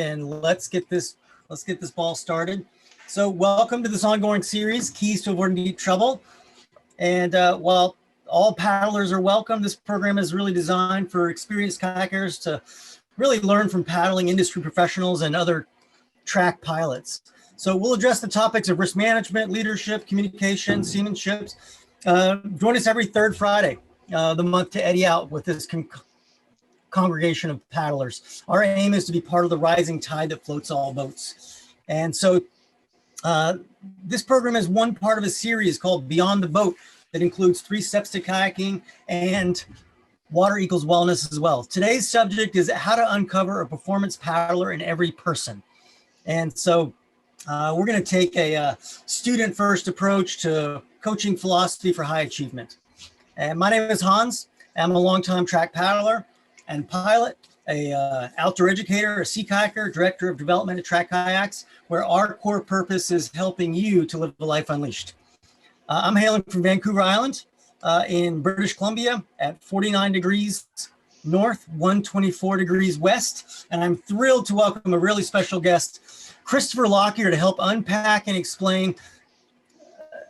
and let's get this ball started. So welcome to this ongoing series, Keys to Avoiding Deep Trouble. And while all paddlers are welcome, this program is really designed for experienced kayakers to really learn from paddling industry professionals and other TRAK pilots. So we'll address the topics of risk management, leadership, communication, seamanship. Join us every third Friday of the month to eddy out with this congregation of paddlers. Our aim is to be part of the rising tide that floats all boats. And so this program is one part of a series called Beyond the Boat that includes 3 steps to kayaking and water equals wellness as well. Today's subject is how to uncover a performance paddler in every person. And so we're going to take a student first approach to coaching philosophy for high achievement. And my name is Hans. I'm a longtime TRAK paddler and pilot, a outdoor educator, a sea kayaker, director of development at TRAK Kayaks, where our core purpose is helping you to live a life unleashed. I'm hailing from Vancouver Island in British Columbia at 49 degrees north, 124 degrees west, and I'm thrilled to welcome a really special guest, Christopher Lockyer, to help unpack and explain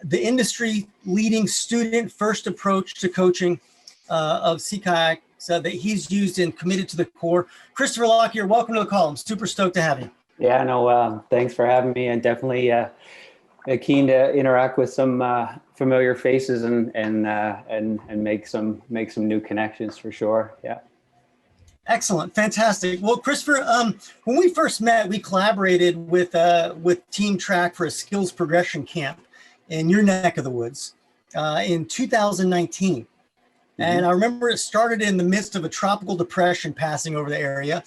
the industry leading student first approach to coaching of sea kayak that he's used and committed to the core. Christopher Lockyer, welcome to the call. I'm super stoked to have you. Yeah, no, thanks for having me, and definitely keen to interact with some familiar faces and make some new connections for sure. Yeah. Excellent, fantastic. Well, Christopher, when we first met, we collaborated with Team TRAK for a skills progression camp in your neck of the woods in 2019. And I remember it started in the midst of a tropical depression passing over the area.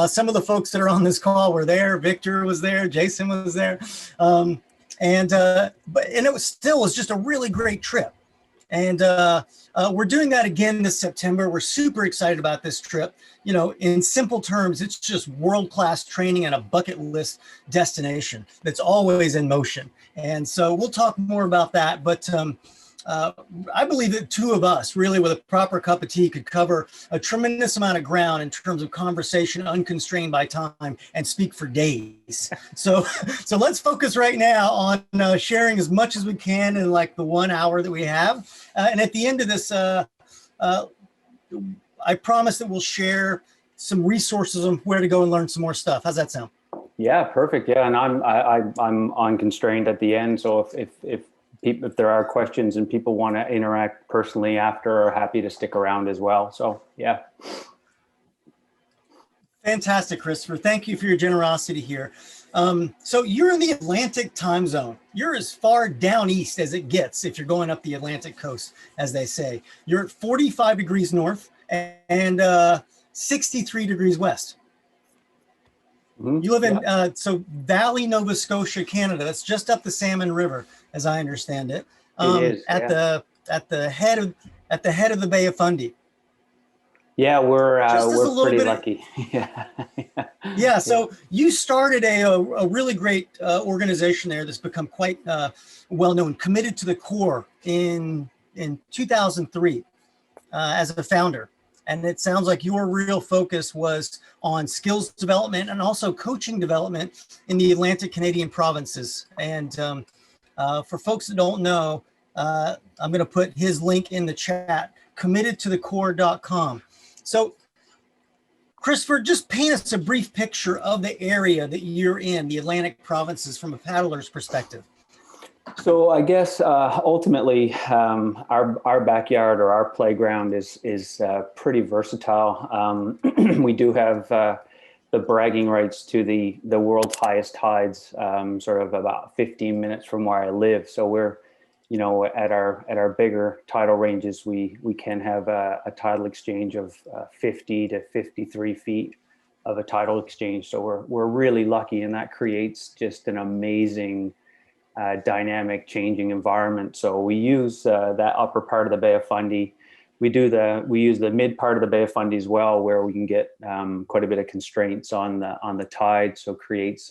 Some of the folks that are on this call were there. Victor was there. Jason was there. And it was just a really great trip. And we're doing that again this September. We're super excited about this trip. You know, in simple terms, it's just world-class training and a bucket list destination that's always in motion. And so we'll talk more about that. But I believe that 2 of us really with a proper cup of tea could cover a tremendous amount of ground in terms of conversation, unconstrained by time, and speak for days. So let's focus right now on sharing as much as we can in like the 1 hour that we have. And at the end of this, I promise that we'll share some resources on where to go and learn some more stuff. How's that sound? Yeah, perfect. Yeah, and I'm unconstrained at the end. So if there are questions and people want to interact personally after, are happy to stick around as well. So, yeah. Fantastic, Christopher. Thank you for your generosity here. So you're in the Atlantic time zone. You're as far down east as it gets if you're going up the Atlantic coast, as they say. You're at 45 degrees north and 63 degrees west. You live in Valley, Nova Scotia, Canada. That's just up the Salmon River, as I understand it. It is, at the head of the Bay of Fundy. Yeah, we're pretty lucky. Yeah. So you started a really great organization there that's become quite well known, committed to the core in 2003 as a founder. And it sounds like your real focus was on skills development and also coaching development in the Atlantic Canadian provinces. And for folks that don't know, I'm going to put his link in the chat, committedtothecore.com. So, Christopher, just paint us a brief picture of the area that you're in, the Atlantic provinces, from a paddler's perspective. So I guess ultimately our backyard or our playground is pretty versatile. We do have the bragging rights to the world's highest tides, sort of about 15 minutes from where I live. So we're, you know, at our bigger tidal ranges, we can have a tidal exchange of 50 to 53 feet of a tidal exchange. So we're really lucky, and that creates just an amazing dynamic changing environment. So we use that upper part of the Bay of Fundy. We use the mid part of the Bay of Fundy as well, where we can get quite a bit of constraints on the tide. So creates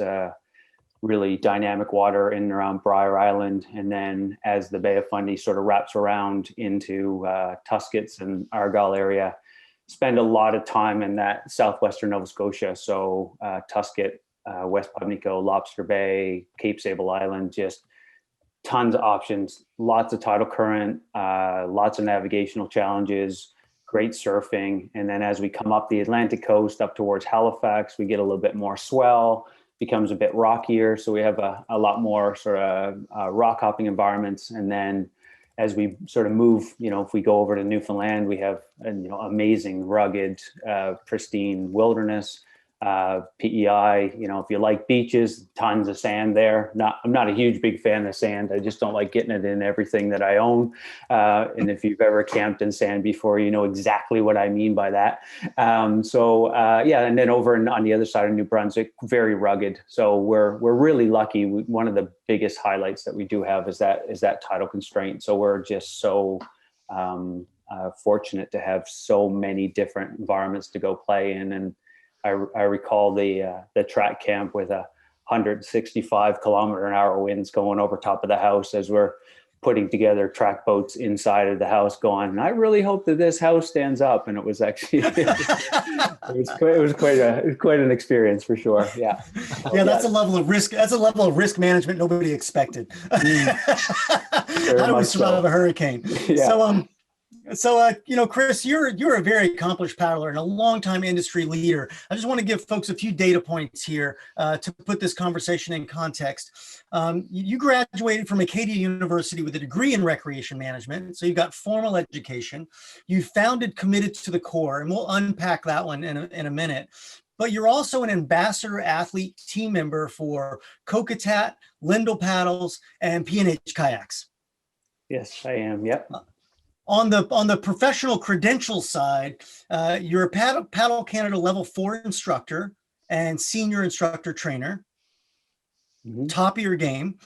really dynamic water in and around Briar Island. And then as the Bay of Fundy sort of wraps around into Tuskets and Argyle area, spend a lot of time in that southwestern Nova Scotia. So Tusket, West Pubnico, Lobster Bay, Cape Sable Island, just tons of options, lots of tidal current, lots of navigational challenges, great surfing. And then as we come up the Atlantic coast up towards Halifax, we get a little bit more swell, becomes a bit rockier. So we have a lot more sort of rock hopping environments. And then as we sort of move, if we go over to Newfoundland, we have, amazing, rugged, pristine wilderness. PEI, if you like beaches, tons of sand there. I'm not a huge big fan of sand. I just don't like getting it in everything that I own. And if you've ever camped in sand before, you know exactly what I mean by that. And then over on the other side of New Brunswick, very rugged. So we're really lucky. One of the biggest highlights that we do have is that tidal constraint. So we're just so fortunate to have so many different environments to go play in. And I recall the TRAK camp with 165-kilometer-an-hour winds going over top of the house as we're putting together track boats inside of the house, going, I really hope that this house stands up. And it was actually it was quite an experience for sure. Yeah. That's a level of risk. That's a level of risk management nobody expected. How do we survive a hurricane? Yeah. So, Chris, you're a very accomplished paddler and a longtime industry leader. I just want to give folks a few data points here to put this conversation in context. You graduated from Acadia University with a degree in recreation management, so you've got formal education. You founded Committed to the Core, and we'll unpack that one in a minute. But you're also an ambassador athlete team member for Kokatat, Lindell Paddles, and P&H Kayaks. Yes, I am. Yep. On the professional credentials side, you're a Paddle Canada Level 4 instructor and senior instructor trainer. Mm-hmm. Top of your game.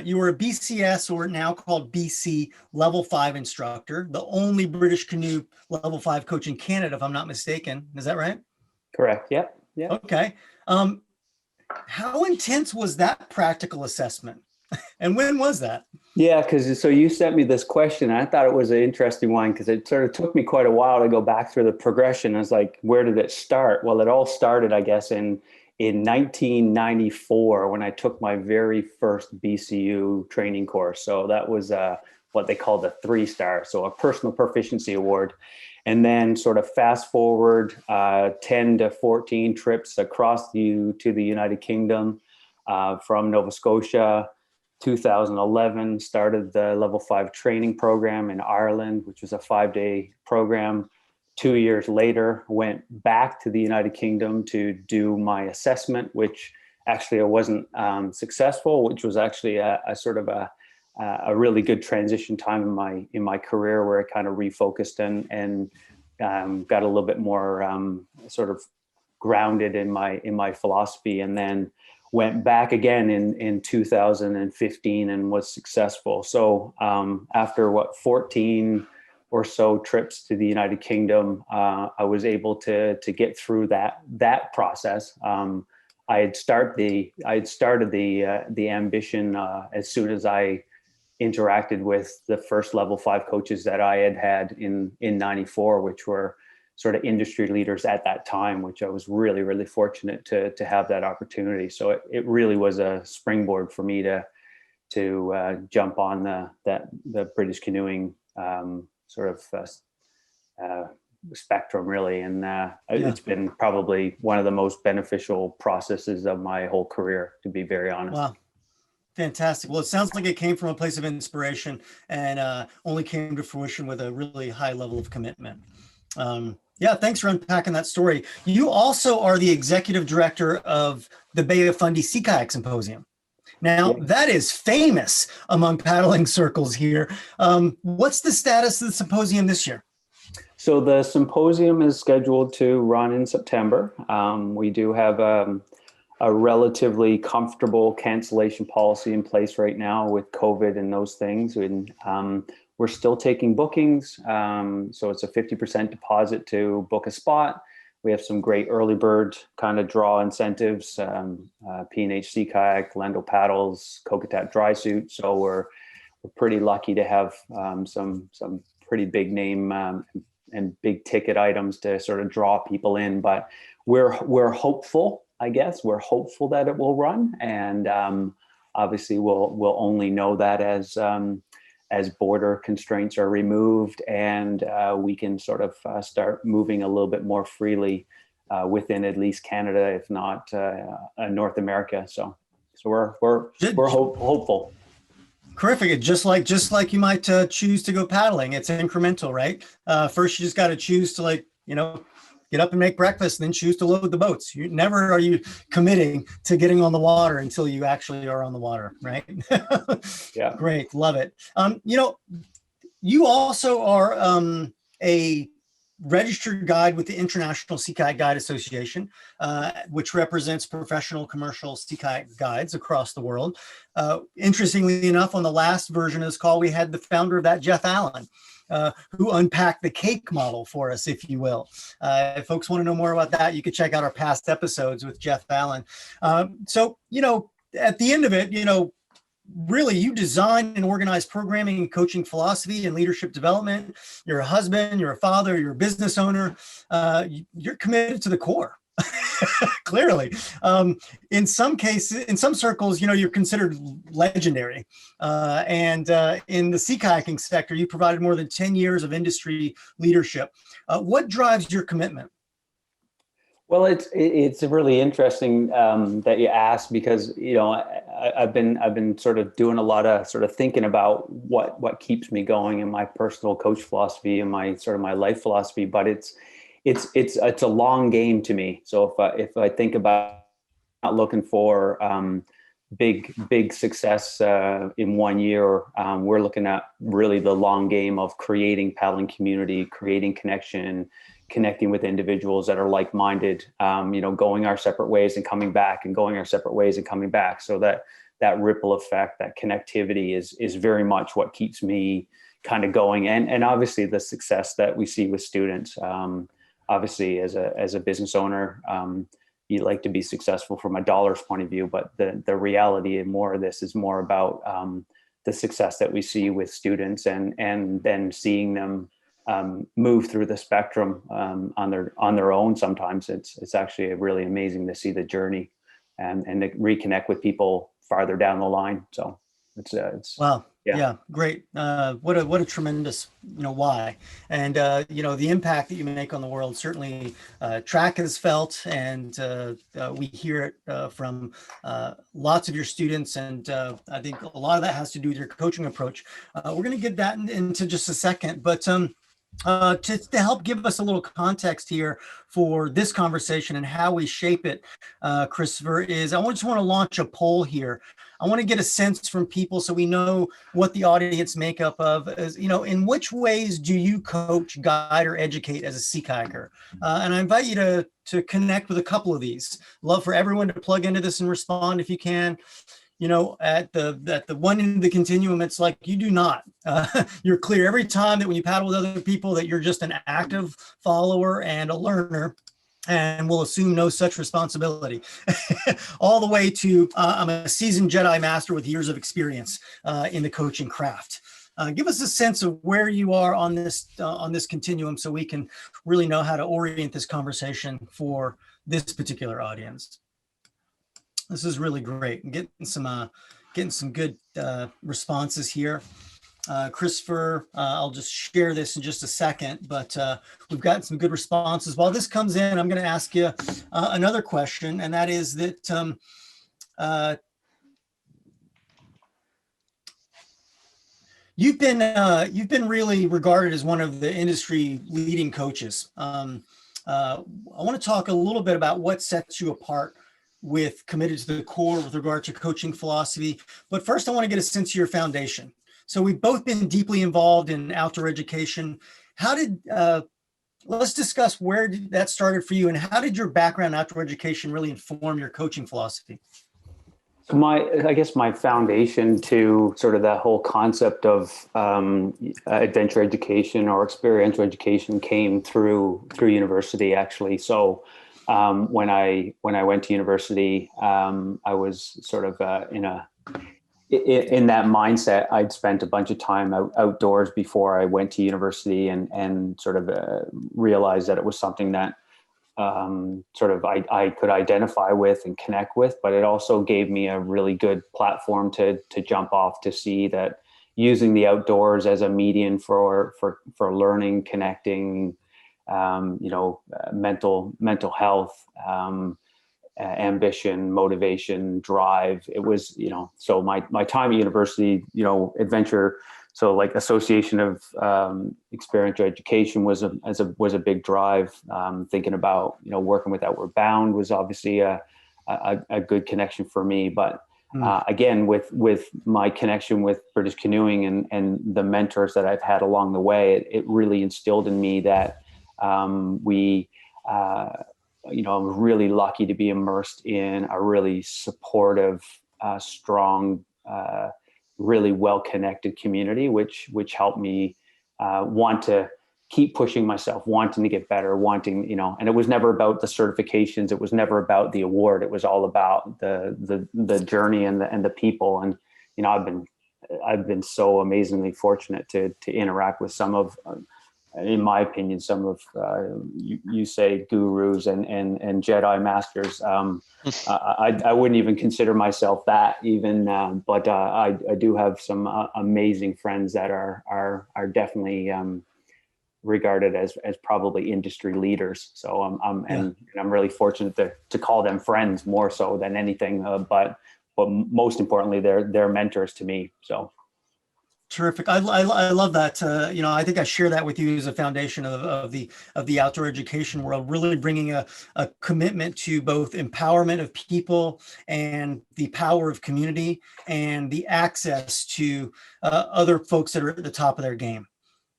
You were a BCS, or now called BC, Level 5 instructor, the only British canoe Level 5 coach in Canada, if I'm not mistaken. Is that right? Correct. Yep. Yeah. Okay. How intense was that practical assessment? And when was that? Yeah, so you sent me this question. And I thought it was an interesting one because it sort of took me quite a while to go back through the progression. I was like, where did it start? Well, it all started, I guess, in 1994 when I took my very first BCU training course. So that was what they called a 3-star, so a personal proficiency award. And then sort of fast forward 10 to 14 trips across to the United Kingdom from Nova Scotia. 2011 started the Level 5 training program in Ireland, which was a 5-day program. 2 years later, went back to the United Kingdom to do my assessment, which actually I wasn't successful, which was actually a sort of a really good transition time in my career where I kind of refocused and got a little bit more sort of grounded in my philosophy, and then went back again in 2015 and was successful. So after 14 or so trips to the United Kingdom, I was able to get through that process. I had started the ambition as soon as I interacted with the first Level 5 coaches that I had in 94, which were sort of industry leaders at that time, which I was really, really fortunate to have that opportunity. So it really was a springboard for me to jump on the British canoeing sort of spectrum, really. And It's been probably one of the most beneficial processes of my whole career, to be very honest. Wow. Fantastic. Well, it sounds like it came from a place of inspiration and only came to fruition with a really high level of commitment. Thanks for unpacking that story. You also are the executive director of the Bay of Fundy Sea Kayak Symposium. Now, that is famous among paddling circles here. What's the status of the symposium this year? So the symposium is scheduled to run in September. We do have a relatively comfortable cancellation policy in place right now with COVID and those things. And we're still taking bookings. So it's a 50% deposit to book a spot. We have some great early bird kind of draw incentives, P&H Sea Kayak, Lindell Paddles, Kokatat Dry Suit. So we're pretty lucky to have some pretty big name and big ticket items to sort of draw people in. But we're hopeful, I guess. We're hopeful that it will run, and obviously we'll only know that as border constraints are removed and we can sort of start moving a little bit more freely within at least Canada, if not North America. So we're hopeful. Terrific. Just like you might choose to go paddling, it's incremental, right? First, you just got to choose to get up and make breakfast, and then choose to load the boats. You never are you committing to getting on the water until you actually are on the water, right? Yeah. Great. Love it. You also are a registered guide with the International Sea Kayak Guide Association, which represents professional commercial sea kayak guides across the world. Interestingly enough, on the last version of this call, we had the founder of that, Jeff Allen, who unpacked the cake model for us, if you will. If folks want to know more about that, you could check out our past episodes with Jeff Allen. So, at the end of it, really, you design and organize programming and coaching philosophy and leadership development. You're a husband, you're a father, you're a business owner. You're committed to the core. Clearly, in some cases, in some circles, you're considered legendary. And in the sea kayaking sector, you provided more than 10 years of industry leadership. What drives your commitment? Well, it's really interesting that you asked, because I've been sort of doing a lot of sort of thinking about what keeps me going in my personal coach philosophy and my life philosophy. But it's a long game to me. So if I think about not looking for big success in 1 year, we're looking at really the long game of creating paddling community, creating connecting with individuals that are like-minded, going our separate ways and coming back, and going our separate ways and coming back. So that ripple effect, that connectivity is very much what keeps me kind of going. And obviously the success that we see with students, obviously as a business owner, you like to be successful from a dollar's point of view, but the reality and more of this is more about the success that we see with students, and then seeing them move through the spectrum on their own. Sometimes it's actually really amazing to see the journey and to reconnect with people farther down the line. So it's wow. Yeah, great. What a tremendous, why. And, the impact that you make on the world, certainly TRAK has felt, and we hear it from lots of your students. And I think a lot of that has to do with your coaching approach. We're going to get that into just a second, but to help give us a little context here for this conversation and how we shape it, Christopher, is I just want to launch a poll here. I want to get a sense from people so we know what the audience makeup of is, in which ways do you coach, guide, or educate as a sea kayaker? And I invite you to connect with a couple of these. Love for everyone to plug into this and respond if you can. At the one end of the continuum, it's like you do not. You're clear every time that when you paddle with other people that you're just an active follower and a learner, and will assume no such responsibility, all the way to I'm a seasoned Jedi master with years of experience in the coaching craft. Give us a sense of where you are on this continuum, so we can really know how to orient this conversation for this particular audience. This is really great. Getting some good responses here. Christopher, I'll just share this in just a second, but we've gotten some good responses. While this comes in, I'm going to ask you another question, and that is that you've been really regarded as one of the industry leading coaches. I want to talk a little bit about what sets you apart with Committed to the Core with regard to coaching philosophy. But first, I want to get a sense of your foundation. So we've both been deeply involved in outdoor education. Let's discuss where that started for you, and how did your background in outdoor education really inform your coaching philosophy? So I guess my foundation to sort of that whole concept of adventure education or experiential education came through university, actually. So when I went to university, I was sort of in in that mindset, I'd spent a bunch of time outdoors before I went to university, and sort of realized that it was something that sort of I could identify with and connect with, but it also gave me a really good platform to jump off, to see that using the outdoors as a medium for learning, connecting, mental health, ambition, motivation, drive. It was, so my time at university, adventure. So like association of experiential education was a big drive. Thinking about, working with Outward Bound was obviously a good connection for me. But again, with my connection with British canoeing and the mentors that I've had along the way, it really instilled in me that I'm really lucky to be immersed in a really supportive, strong, really well-connected community, which helped me want to keep pushing myself, wanting to get better, and it was never about the certifications. It was never about the award. It was all about the journey and the people. And, I've been so amazingly fortunate to interact with some of, in my opinion, some of you say gurus and Jedi masters. I wouldn't even consider myself that even, but I do have some amazing friends that are definitely regarded as probably industry leaders. So I'm really fortunate to call them friends more so than anything. But most importantly, they're mentors to me. So. Terrific. I love that. I think I share that with you as a foundation of the outdoor education world, really bringing a commitment to both empowerment of people and the power of community and the access to other folks that are at the top of their game.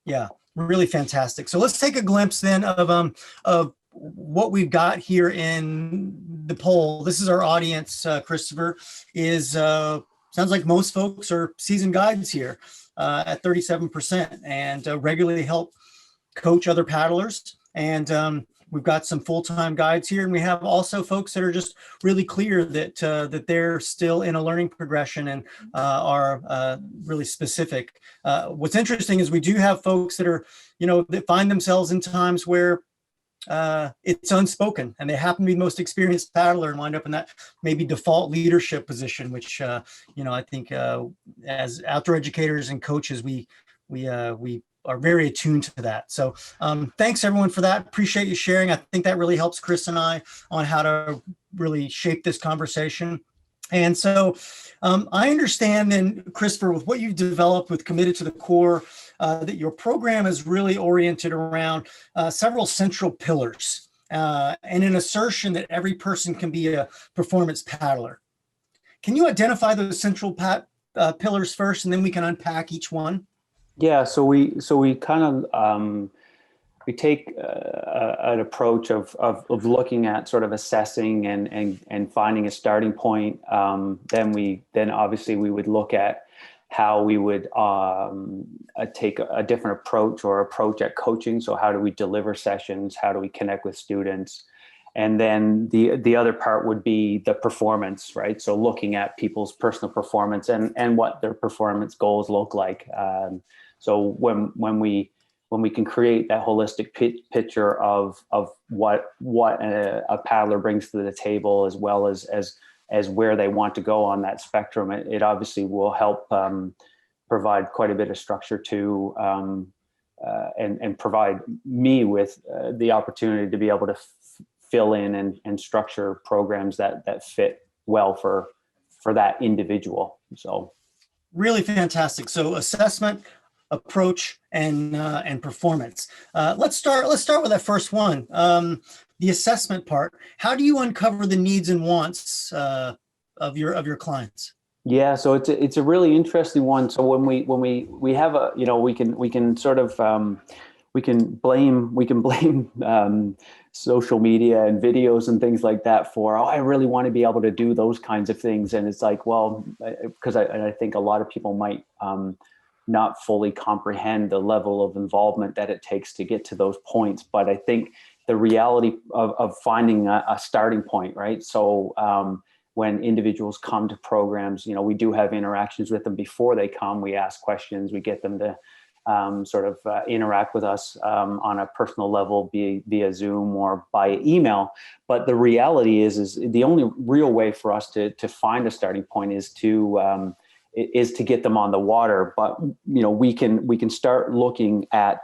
Yeah, really fantastic. So let's take a glimpse then of what we've got here in the poll. This is our audience, Christopher, sounds like most folks are seasoned guides here at 37%, and regularly help coach other paddlers. And we've got some full-time guides here, and we have also folks that are just really clear that they're still in a learning progression and are really specific. What's interesting is we do have folks that are, that find themselves in times where it's unspoken and they happen to be the most experienced paddler and wind up in that maybe default leadership position, which I think as outdoor educators and coaches, we are very attuned to that. So thanks everyone for that. Appreciate you sharing. I think that really helps Chris and I on how to really shape this conversation. And so I understand then, Christopher, with what you've developed with Committed to the Core, that your program is really oriented around several central pillars and an assertion that every person can be a performance paddler. Can you identify those central pillars first, and then we can unpack each one? Yeah, so we kind of we take an approach of looking at sort of assessing and finding a starting point. Then obviously we would look at how we would take a different approach at coaching. So how do we deliver sessions? How do we connect with students? And then the other part would be the performance, right? So looking at people's personal performance and what their performance goals look like. So when we can create that holistic picture of what a paddler brings to the table, as well as where they want to go on that spectrum, it obviously will help provide quite a bit of structure to and provide me with the opportunity to be able to fill in and structure programs that fit well for that individual. So really fantastic. So assessment, approach, and performance. Let's start with that first one. The assessment part. How do you uncover the needs and wants of your clients? Yeah, so it's a really interesting one. So when we have a, we can sort of we can blame social media and videos and things like that for, I really want to be able to do those kinds of things. And it's like, well, because I think a lot of people might not fully comprehend the level of involvement that it takes to get to those points. But I think the reality of finding a starting point, right? So when individuals come to programs, we do have interactions with them before they come. We ask questions, we get them to interact with us on a personal level via Zoom or by email. But the reality is the only real way for us to find a starting point is to get them on the water. But we can start looking at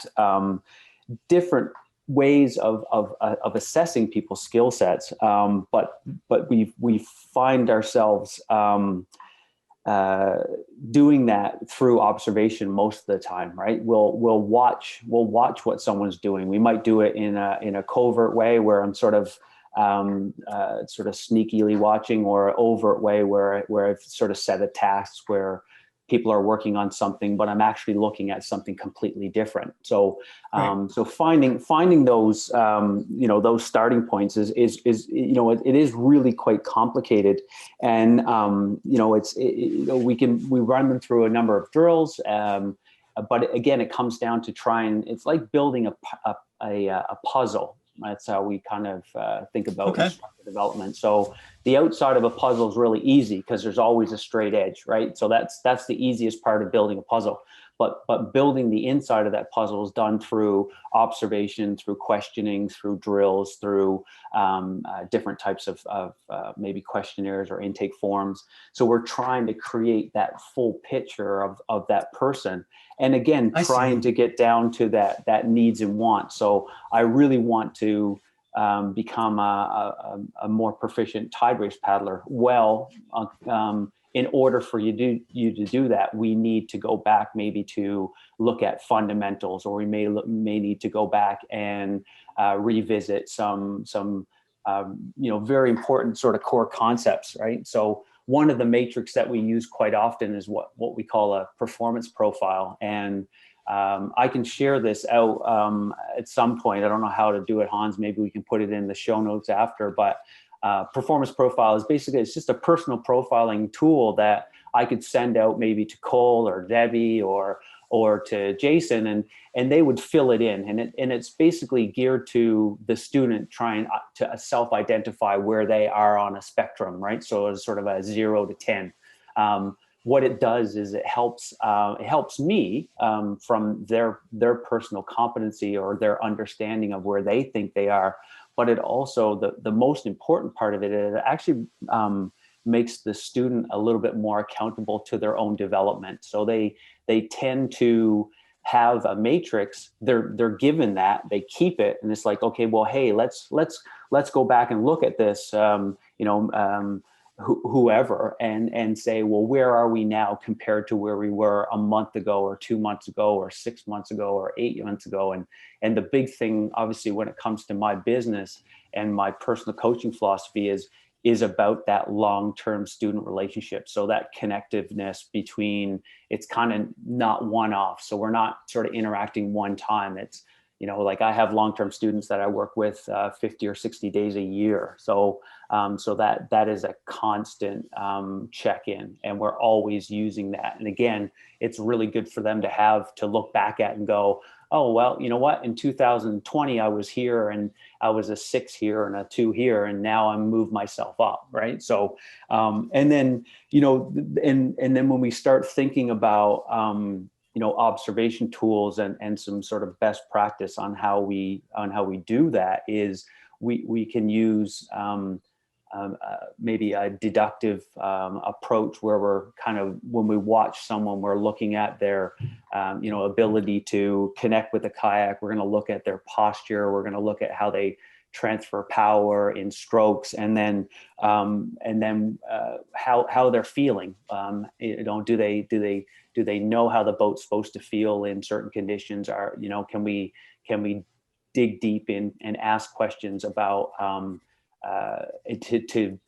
different ways of assessing people's skill sets. But we find ourselves doing that through observation most of the time, right? We'll watch what someone's doing. We might do it in a covert way where I'm sort of sneakily watching, or overt way where I've sort of set a task where people are working on something, but I'm actually looking at something completely different. So, Right. so finding those, those starting points is it is really quite complicated, and we run them through a number of drills, but again, it comes down to it's like building a puzzle. That's how we kind of think about instructor development. So the outside of a puzzle is really easy because there's always a straight edge, right? So that's the easiest part of building a puzzle. But building the inside of that puzzle is done through observation, through questioning, through drills, through different types of maybe questionnaires or intake forms. So we're trying to create that full picture of that person. And again, trying to get down to that needs and wants. So I really want to become a more proficient tide race paddler. Well, in order for you to do that, we need to go back maybe to look at fundamentals, or we may need to go back and revisit some very important sort of core concepts, right? So one of the metrics that we use quite often is what we call a performance profile. And I can share this out at some point. I don't know how to do it, Hans. Maybe we can put it in the show notes after. But performance profile is basically, it's just a personal profiling tool that I could send out maybe to Cole or Debbie or to Jason, and they would fill it in. And it's basically geared to the student trying to self-identify where they are on a spectrum, right? So it's sort of a 0 to 10. What it does is it helps me from their personal competency or their understanding of where they think they are. But it also, the most important part of it is it actually makes the student a little bit more accountable to their own development. So they tend to have a matrix. They're given that, they keep it, and it's like, okay, well, hey, let's go back and look at this, whoever, and say, well, where are we now compared to where we were a month ago, or 2 months ago, or 6 months ago, or 8 months ago? And the big thing, obviously, when it comes to my business and my personal coaching philosophy is about that long-term student relationship. So that connectiveness between, it's kind of not one-off. So we're not sort of interacting one time. It's, like I have long-term students that I work with 50 or 60 days a year. So that is a constant check-in, and we're always using that. And again, it's really good for them to have to look back at and go, oh, well, you know what? In 2020, I was here and I was a 6 here and a 2 here, and now I'm moved myself up, right? So, and then, and then when we start thinking about, observation tools and some sort of best practice on how we do that, is we can use maybe a deductive approach where we're kind of, when we watch someone, we're looking at their ability to connect with the kayak. We're going to look at their posture. We're going to look at how they transfer power in strokes, and then how they're feeling. Do they know how the boat's supposed to feel in certain conditions? Can we dig deep in and ask questions about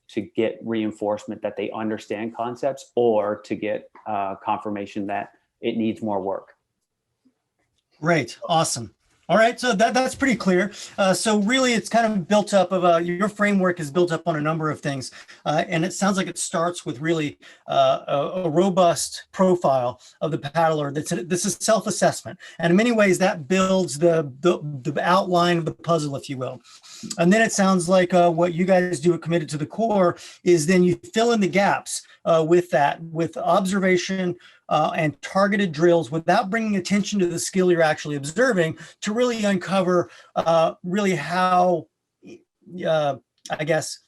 to get reinforcement that they understand concepts, or to get confirmation that it needs more work. Great. Awesome. All right, so that's pretty clear. So really, it's kind of built up of your framework is built up on a number of things, and it sounds like it starts with really a robust profile of the paddler. This is self-assessment, and in many ways, that builds the outline of the puzzle, if you will. And then it sounds like what you guys do at Committed to the Core is then you fill in the gaps with that, with observation and targeted drills without bringing attention to the skill you're actually observing to really uncover really how, I guess,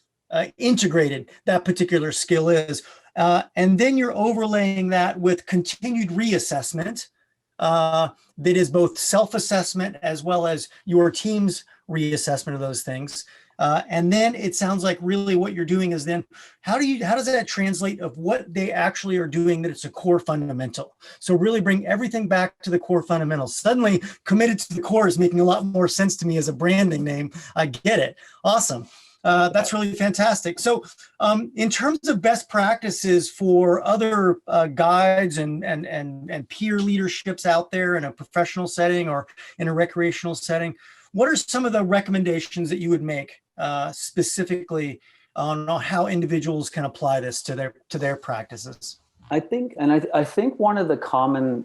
integrated that particular skill is. And then you're overlaying that with continued reassessment that is both self-assessment as well as your team's reassessment of those things. And then it sounds like really what you're doing is then how does that translate of what they actually are doing, that it's a core fundamental? So really bring everything back to the core fundamentals. Suddenly Committed to the Core is making a lot more sense to me as a branding name. I get it. Awesome. That's really fantastic. So in terms of best practices for other guides and peer leaderships out there in a professional setting or in a recreational setting, what are some of the recommendations that you would make specifically on how individuals can apply this to their practices? I think one of the common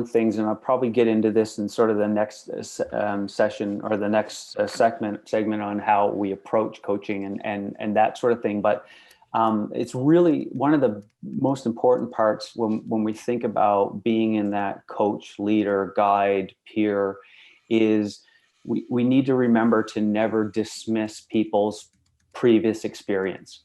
things, and I'll probably get into this in sort of the next session or the next segment on how we approach coaching and that sort of thing. But it's really one of the most important parts when we think about being in that coach, leader, guide, peer, is we need to remember to never dismiss people's previous experience.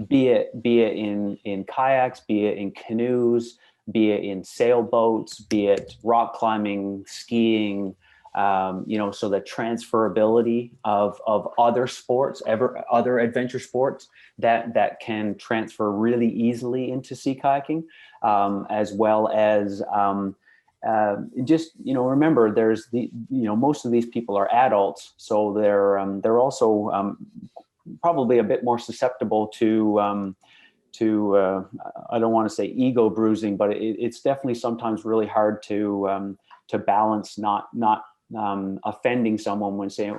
Be it in kayaks, be it in canoes, be it in sailboats, be it rock climbing, skiing, so the transferability of other sports, other adventure sports that can transfer really easily into sea kayaking, as well as just remember there's most of these people are adults, so they're also probably a bit more susceptible to I don't want to say ego bruising, but it's definitely sometimes really hard to balance not offending someone when saying,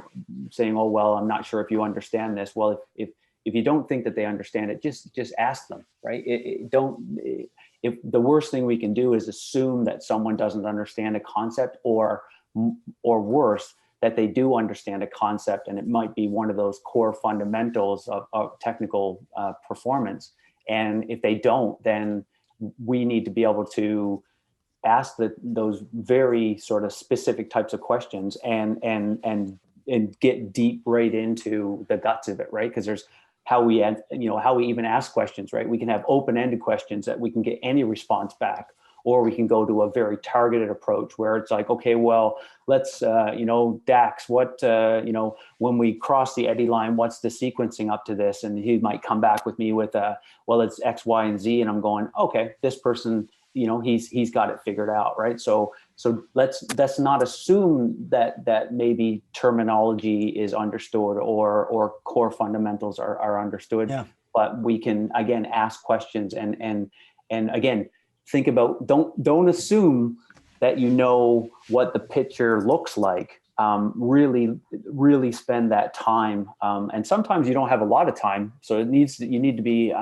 oh, well, I'm not sure if you understand this. Well, if you don't think that they understand it, just ask them, right? If the worst thing we can do is assume that someone doesn't understand a concept, or worse, that they do understand a concept, and it might be one of those core fundamentals of technical performance. And if they don't, then we need to be able to ask those very sort of specific types of questions and get deep right into the guts of it, right? Because there's how we even ask questions, right? We can have open-ended questions that we can get any response back, or we can go to a very targeted approach where it's like, okay, well, let's, Dax, what, when we cross the eddy line, what's the sequencing up to this? And he might come back with me with well, it's X, Y, and Z. And I'm going, okay, this person, he's got it figured out, right? So let's not assume that maybe terminology is understood or core fundamentals are understood. Yeah. But we can, again, ask questions and again, think about, don't assume that you know what the picture looks like. Really spend that time. And sometimes you don't have a lot of time. So you need to be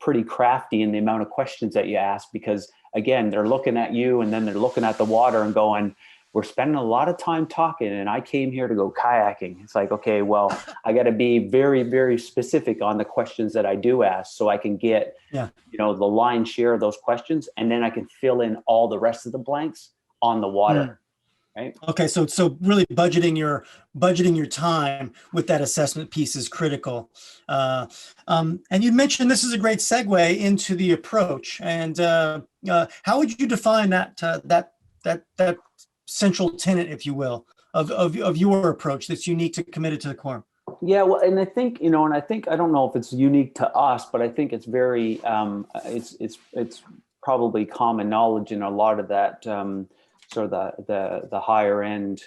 pretty crafty in the amount of questions that you ask, because again, they're looking at you and then they're looking at the water and going, we're spending a lot of time talking and I came here to go kayaking. It's like, okay, well, I got to be very, very specific on the questions that I do ask, so I can get, the lion's share of those questions, and then I can fill in all the rest of the blanks on the water. Right? Okay, so really budgeting your time with that assessment piece is critical. And you mentioned this is a great segue into the approach. And how would you define that central tenet, if you will, of your approach that's unique to Committed to the Core? Yeah, well, and I think, I don't know if it's unique to us, but I think it's very, it's probably common knowledge in a lot of that sort of the higher end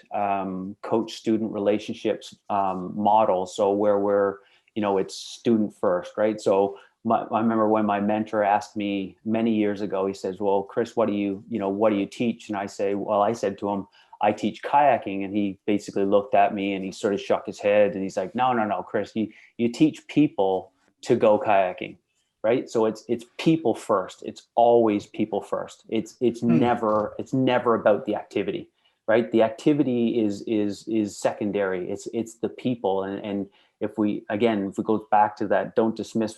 coach-student relationships model. So where we're, it's student first, right? So I remember when my mentor asked me many years ago, he says, well, Chris, what do you teach? And I said to him, I teach kayaking. And he basically looked at me and he sort of shook his head and he's like, no, Chris, you teach people to go kayaking, right? So it's people first. It's always people first. It's never about the activity, right? The activity is secondary. It's the people. And if we go back to that, don't dismiss,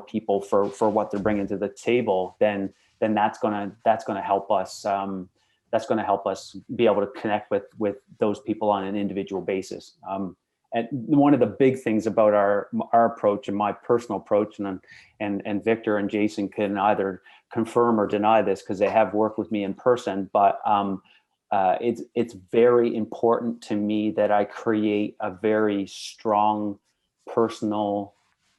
people for what they're bringing to the table, then that's gonna help us. That's going to help us be able to connect with those people on an individual basis. And one of the big things about our approach and my personal approach, and Victor and Jason can either confirm or deny this because they have worked with me in person, but it's very important to me that I create a very strong personal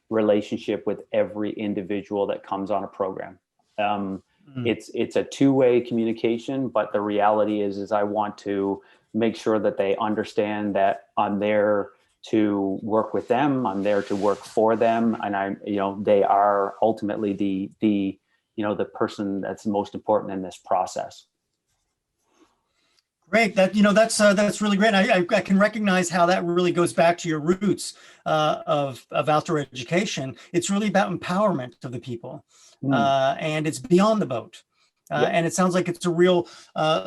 relationship with every individual that comes on a program. It's a two-way communication, but the reality is I want to make sure that they understand that I'm there to work with them. I'm there to work for them. And they are ultimately the person that's most important in this process. Great. That's really great. I can recognize how that really goes back to your roots of outdoor education. It's really about empowerment of the people, and it's beyond the boat. And it sounds like it's a real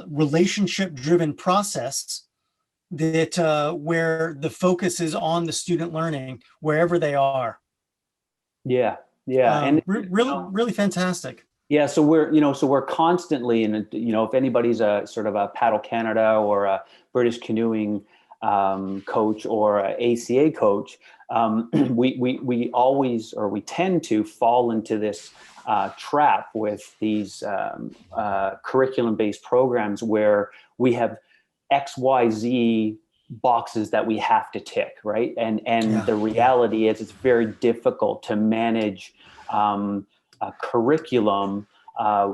relationship-driven process that where the focus is on the student learning wherever they are. Yeah, and really fantastic. Yeah, so we're constantly, and if anybody's a sort of a Paddle Canada or a British canoeing coach or a ACA coach, we always, or we tend to fall into this trap with these curriculum-based programs where we have XYZ boxes that we have to tick, right? And the reality is it's very difficult to manage a curriculum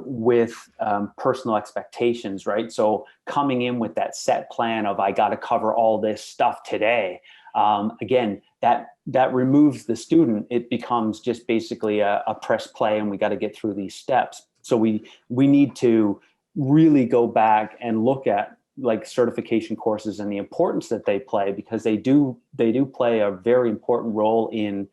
with personal expectations, right? So coming in with that set plan of I got to cover all this stuff today, again, that removes the student. It becomes just basically a press play, and we got to get through these steps. So we need to really go back and look at like certification courses and the importance that they play, because they do play a very important role in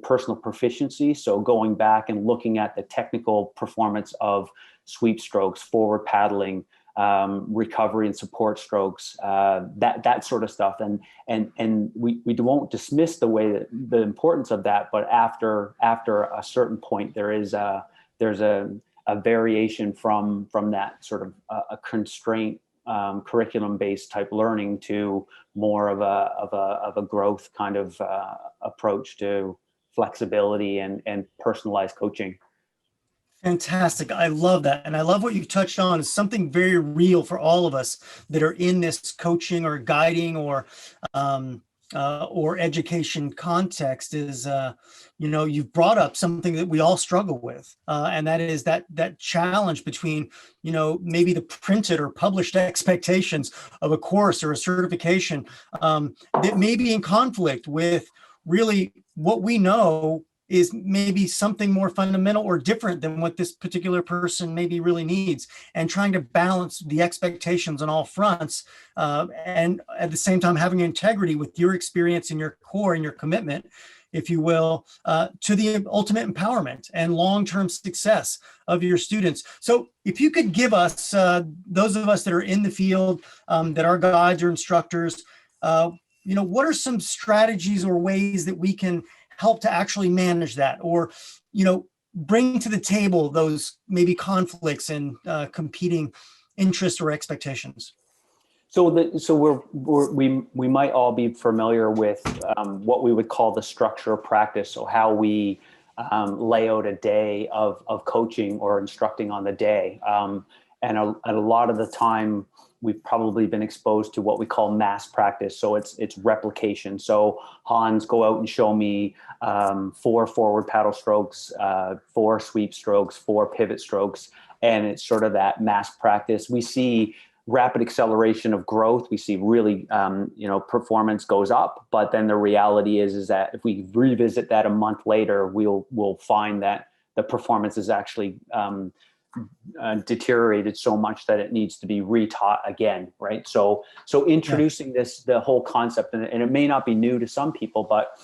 personal proficiency. So going back and looking at the technical performance of sweep strokes, forward paddling, recovery and support strokes, that sort of stuff. And we won't dismiss the importance of that, but after a certain point, there's a variation from that sort of a constraint curriculum-based type learning to more of a growth kind of approach to flexibility and personalized coaching. Fantastic. I love that. And I love what you touched on is something very real for all of us that are in this coaching or guiding or education context is, you've brought up something that we all struggle with. And that is that challenge between, maybe the printed or published expectations of a course or a certification that may be in conflict with really what we know is maybe something more fundamental or different than what this particular person maybe really needs, and trying to balance the expectations on all fronts, and at the same time having integrity with your experience and your core and your commitment, if you will, to the ultimate empowerment and long-term success of your students. So if you could give us, those of us that are in the field, that are guides or instructors, what are some strategies or ways that we can help to actually manage that, or, bring to the table those maybe conflicts and competing interests or expectations? So we might all be familiar with what we would call the structure of practice. So how we lay out a day of coaching or instructing on the day. And a lot of the time we've probably been exposed to what we call mass practice. So it's replication. So Hans, go out and show me 4 forward paddle strokes, 4 sweep strokes, 4 pivot strokes. And it's sort of that mass practice. We see rapid acceleration of growth. We see really, performance goes up. But then the reality is that if we revisit that a month later, we'll find that the performance is actually deteriorated so much that it needs to be retaught again, right? So introducing the whole concept, and it may not be new to some people, but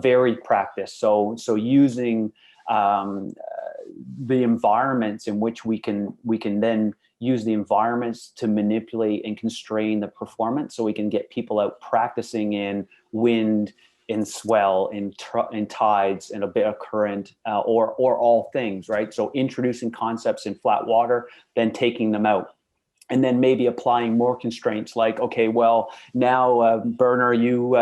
very practiced. So using the environments in which we can then use the environments to manipulate and constrain the performance, so we can get people out practicing in wind, in swell, in tides, and a bit of current, or all things, right? So introducing concepts in flat water, then taking them out, and then maybe applying more constraints like, okay, well, now, Burner, you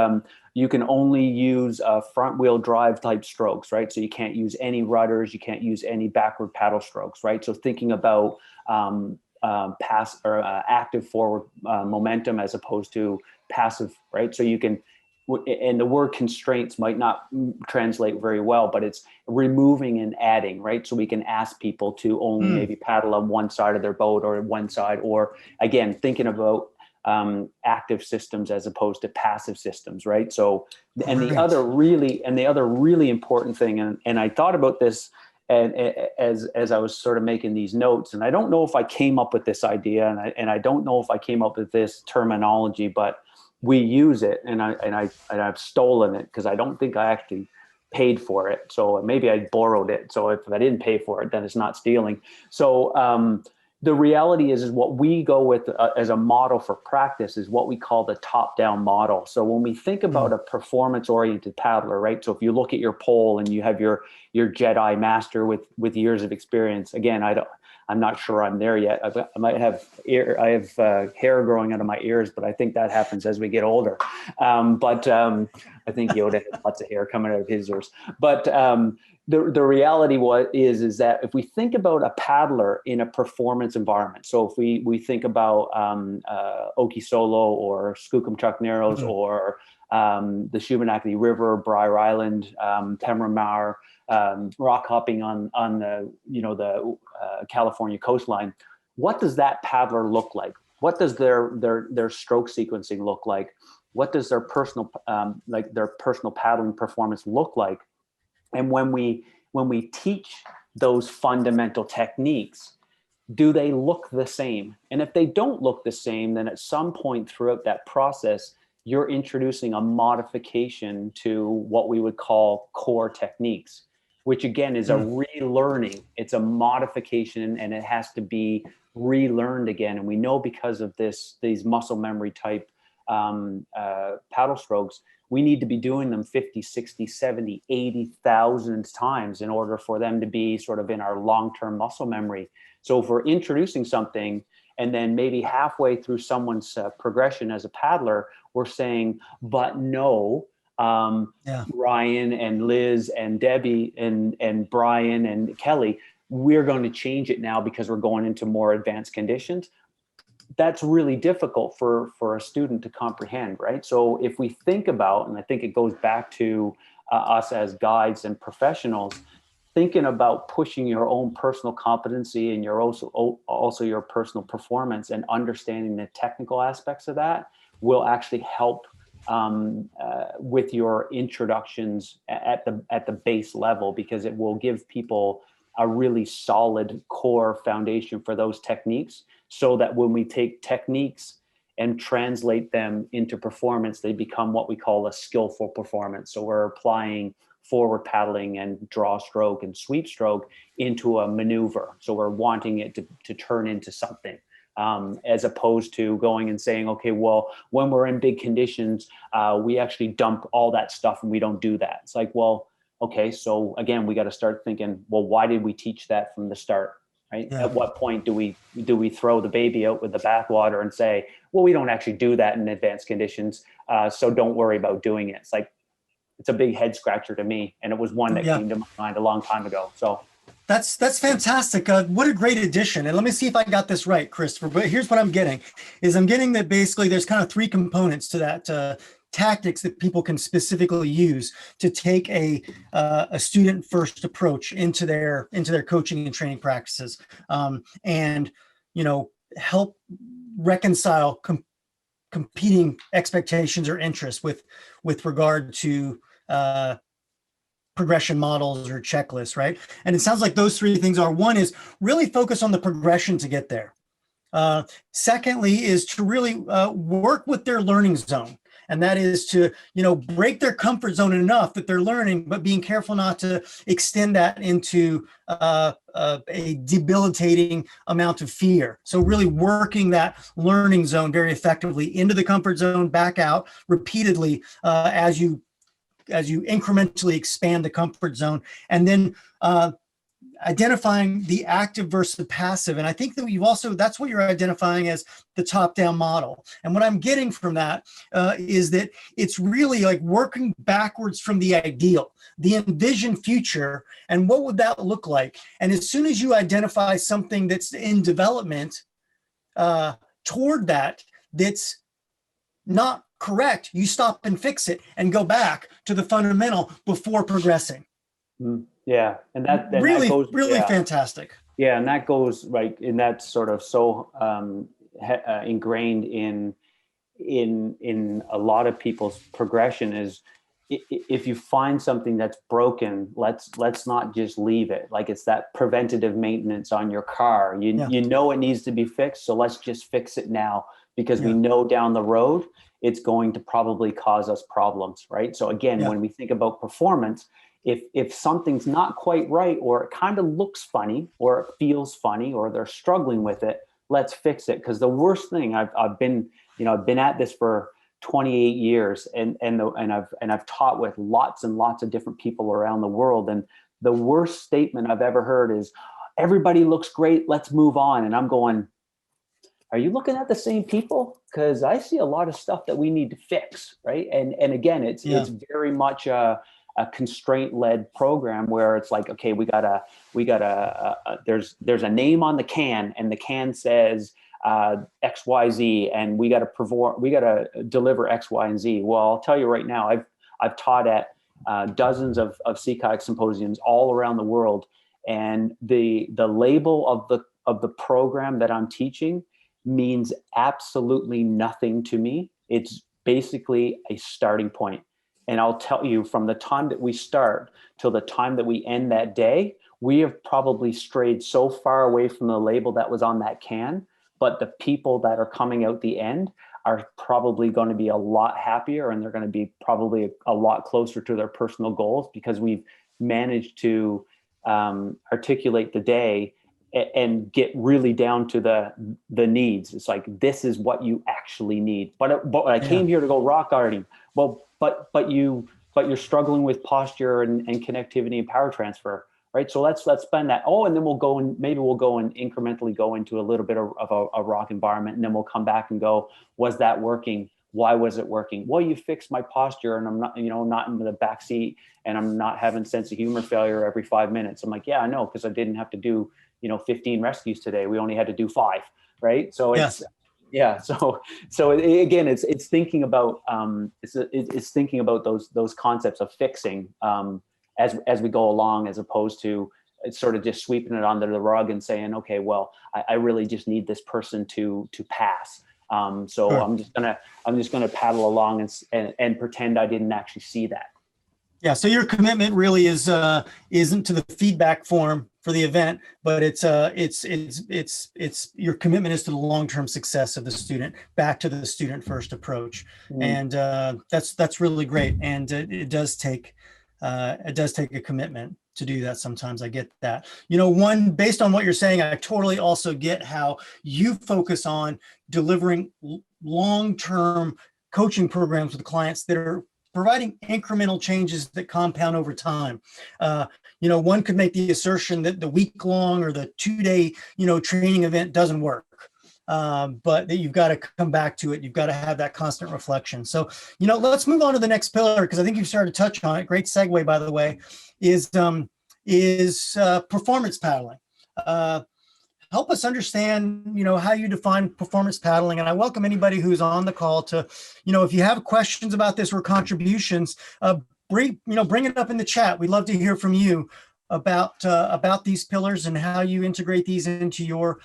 can only use front wheel drive type strokes, right? So you can't use any rudders, you can't use any backward paddle strokes, right? So thinking about active forward momentum as opposed to passive, right? So you can, and the word constraints might not translate very well, but it's removing and adding, right? So we can ask people to only maybe paddle on one side of their boat or one side, or again, thinking about active systems as opposed to passive systems, right? So, and the other really important thing, and I thought about this and as I was sort of making these notes, and I don't know if I came up with this idea, and I don't know if I came up with this terminology, but we use it, and I've stolen it because I don't think I actually paid for it. So maybe I borrowed it. So if I didn't pay for it, then it's not stealing. So the reality is what we go with as a model for practice is what we call the top-down model. So when we think about a performance-oriented paddler, right? So if you look at your pole and you have your Jedi master with years of experience, again, I'm not sure I'm there yet. I might have hair growing out of my ears, but I think that happens as we get older. But I think Yoda has lots of hair coming out of his ears. But the reality is that if we think about a paddler in a performance environment, so if we think about Oki Solo or Skookumchuck Narrows or the Shubenacadie River, Briar Island, Pemramar, rock hopping on the California coastline, what does that paddler look like? What does their stroke sequencing look like? What does their personal paddling performance look like? And when we teach those fundamental techniques, do they look the same? And if they don't look the same, then at some point throughout that process, you're introducing a modification to what we would call core techniques, which again is a relearning. It's a modification, and it has to be relearned again. And we know because of these muscle memory type paddle strokes, we need to be doing them 50, 60, 70, 80,000 times in order for them to be sort of in our long-term muscle memory. So if we're introducing something and then maybe halfway through someone's progression as a paddler, we're saying, but no, Ryan and Liz and Debbie and Brian and Kelly, we're going to change it now because we're going into more advanced conditions. That's really difficult for a student to comprehend, right? So if we think about, and I think it goes back to us as guides and professionals, thinking about pushing your own personal competency and your also your personal performance and understanding the technical aspects of that will actually help with your introductions at the base level, because it will give people a really solid core foundation for those techniques, so that when we take techniques and translate them into performance, they become what we call a skillful performance. So we're applying forward paddling and draw stroke and sweep stroke into a maneuver. So we're wanting it to turn into something, as opposed to going and saying, okay, well, when we're in big conditions, we actually dump all that stuff and we don't do that. It's like, well, okay, so again, we got to start thinking, well, why did we teach that from the start, right? Yeah. At what point do we throw the baby out with the bathwater and say, well, we don't actually do that in advanced conditions, so don't worry about doing it. It's like, it's a big head scratcher to me, and it was one that came to my mind a long time ago. So that's fantastic. What a great addition. And let me see if I got this right, Christopher. But here's what I'm getting that basically there's kind of three components to that. Tactics that people can specifically use to take a student first approach into their coaching and training practices. And help reconcile competing expectations or interests with regard to progression models or checklists, right? And it sounds like those three things are: one is really focus on the progression to get there. Secondly is to really work with their learning zone. And that is to, break their comfort zone enough that they're learning, but being careful not to extend that into a debilitating amount of fear. So really working that learning zone very effectively into the comfort zone, back out repeatedly as you incrementally expand the comfort zone, and then identifying the active versus the passive. And I think that that's what you're identifying as the top-down model. And what I'm getting from that is that it's really like working backwards from the ideal, the envisioned future, and what would that look like? And as soon as you identify something that's in development toward that's not correct, you stop and fix it and go back to the fundamental before progressing. Yeah, and that really, that goes, really fantastic. Yeah, and that goes right, and that's sort of so ingrained in a lot of people's progression is, if you find something that's broken, let's not just leave it. Like, it's that preventative maintenance on your car. You know it needs to be fixed, so let's just fix it now, because we know down the road it's going to probably cause us problems, right? So again, when we think about performance, if something's not quite right, or it kind of looks funny, or it feels funny, or they're struggling with it, let's fix it. Because the worst thing, I've been at this for 28 years, and I've taught with lots and lots of different people around the world, and the worst statement I've ever heard is, "Everybody looks great, let's move on." And I'm going, are you looking at the same people? Because I see a lot of stuff that we need to fix, right? And again, it's very much a constraint-led program where it's like, okay, we gotta there's a name on the can, and the can says XYZ, and we gotta deliver X, Y, and Z. Well, I'll tell you right now, I've taught at dozens of sea kayak symposiums all around the world, and the label of the program that I'm teaching means absolutely nothing to me. It's basically a starting point. And I'll tell you, from the time that we start till the time that we end that day, we have probably strayed so far away from the label that was on that can. But the people that are coming out the end are probably going to be a lot happier, and they're going to be probably a lot closer to their personal goals, because we've managed to articulate the day and get really down to the needs. It's like, this is what you actually need. But I came here to go rock guarding. Well, but you're struggling with posture and connectivity and power transfer, right? So let's spend that. Oh, and then we'll go and incrementally go into a little bit of a rock environment, and then we'll come back and go, was that working? Why was it working? Well, you fixed my posture, and I'm not, not in the back seat, and I'm not having sense of humor failure every 5 minutes. I'm like, yeah, I know, because I didn't have to do 15 rescues today. We only had to do 5, right? So So again, it's thinking about it's thinking about those concepts of fixing as we go along, as opposed to it's sort of just sweeping it under the rug and saying, okay, well, I really just need this person to pass. Sure. I'm just gonna paddle along and pretend I didn't actually see that. Yeah. So your commitment really isn't to the feedback form for the event, but it's your commitment is to the long-term success of the student, back to the student first approach. And that's really great. And it does take a commitment to do that. Sometimes I get that, based on what you're saying, I totally also get how you focus on delivering long-term coaching programs with clients that are providing incremental changes that compound over time. One could make the assertion that the week-long or the 2-day, training event doesn't work, but that you've got to come back to it. You've got to have that constant reflection. So, let's move on to the next pillar, because I think you've started to touch on it. Great segue, by the way, is performance paddling. Help us understand, how you define performance paddling. And I welcome anybody who's on the call to, if you have questions about this or contributions, bring it up in the chat. We'd love to hear from you. about these pillars and how you integrate these into your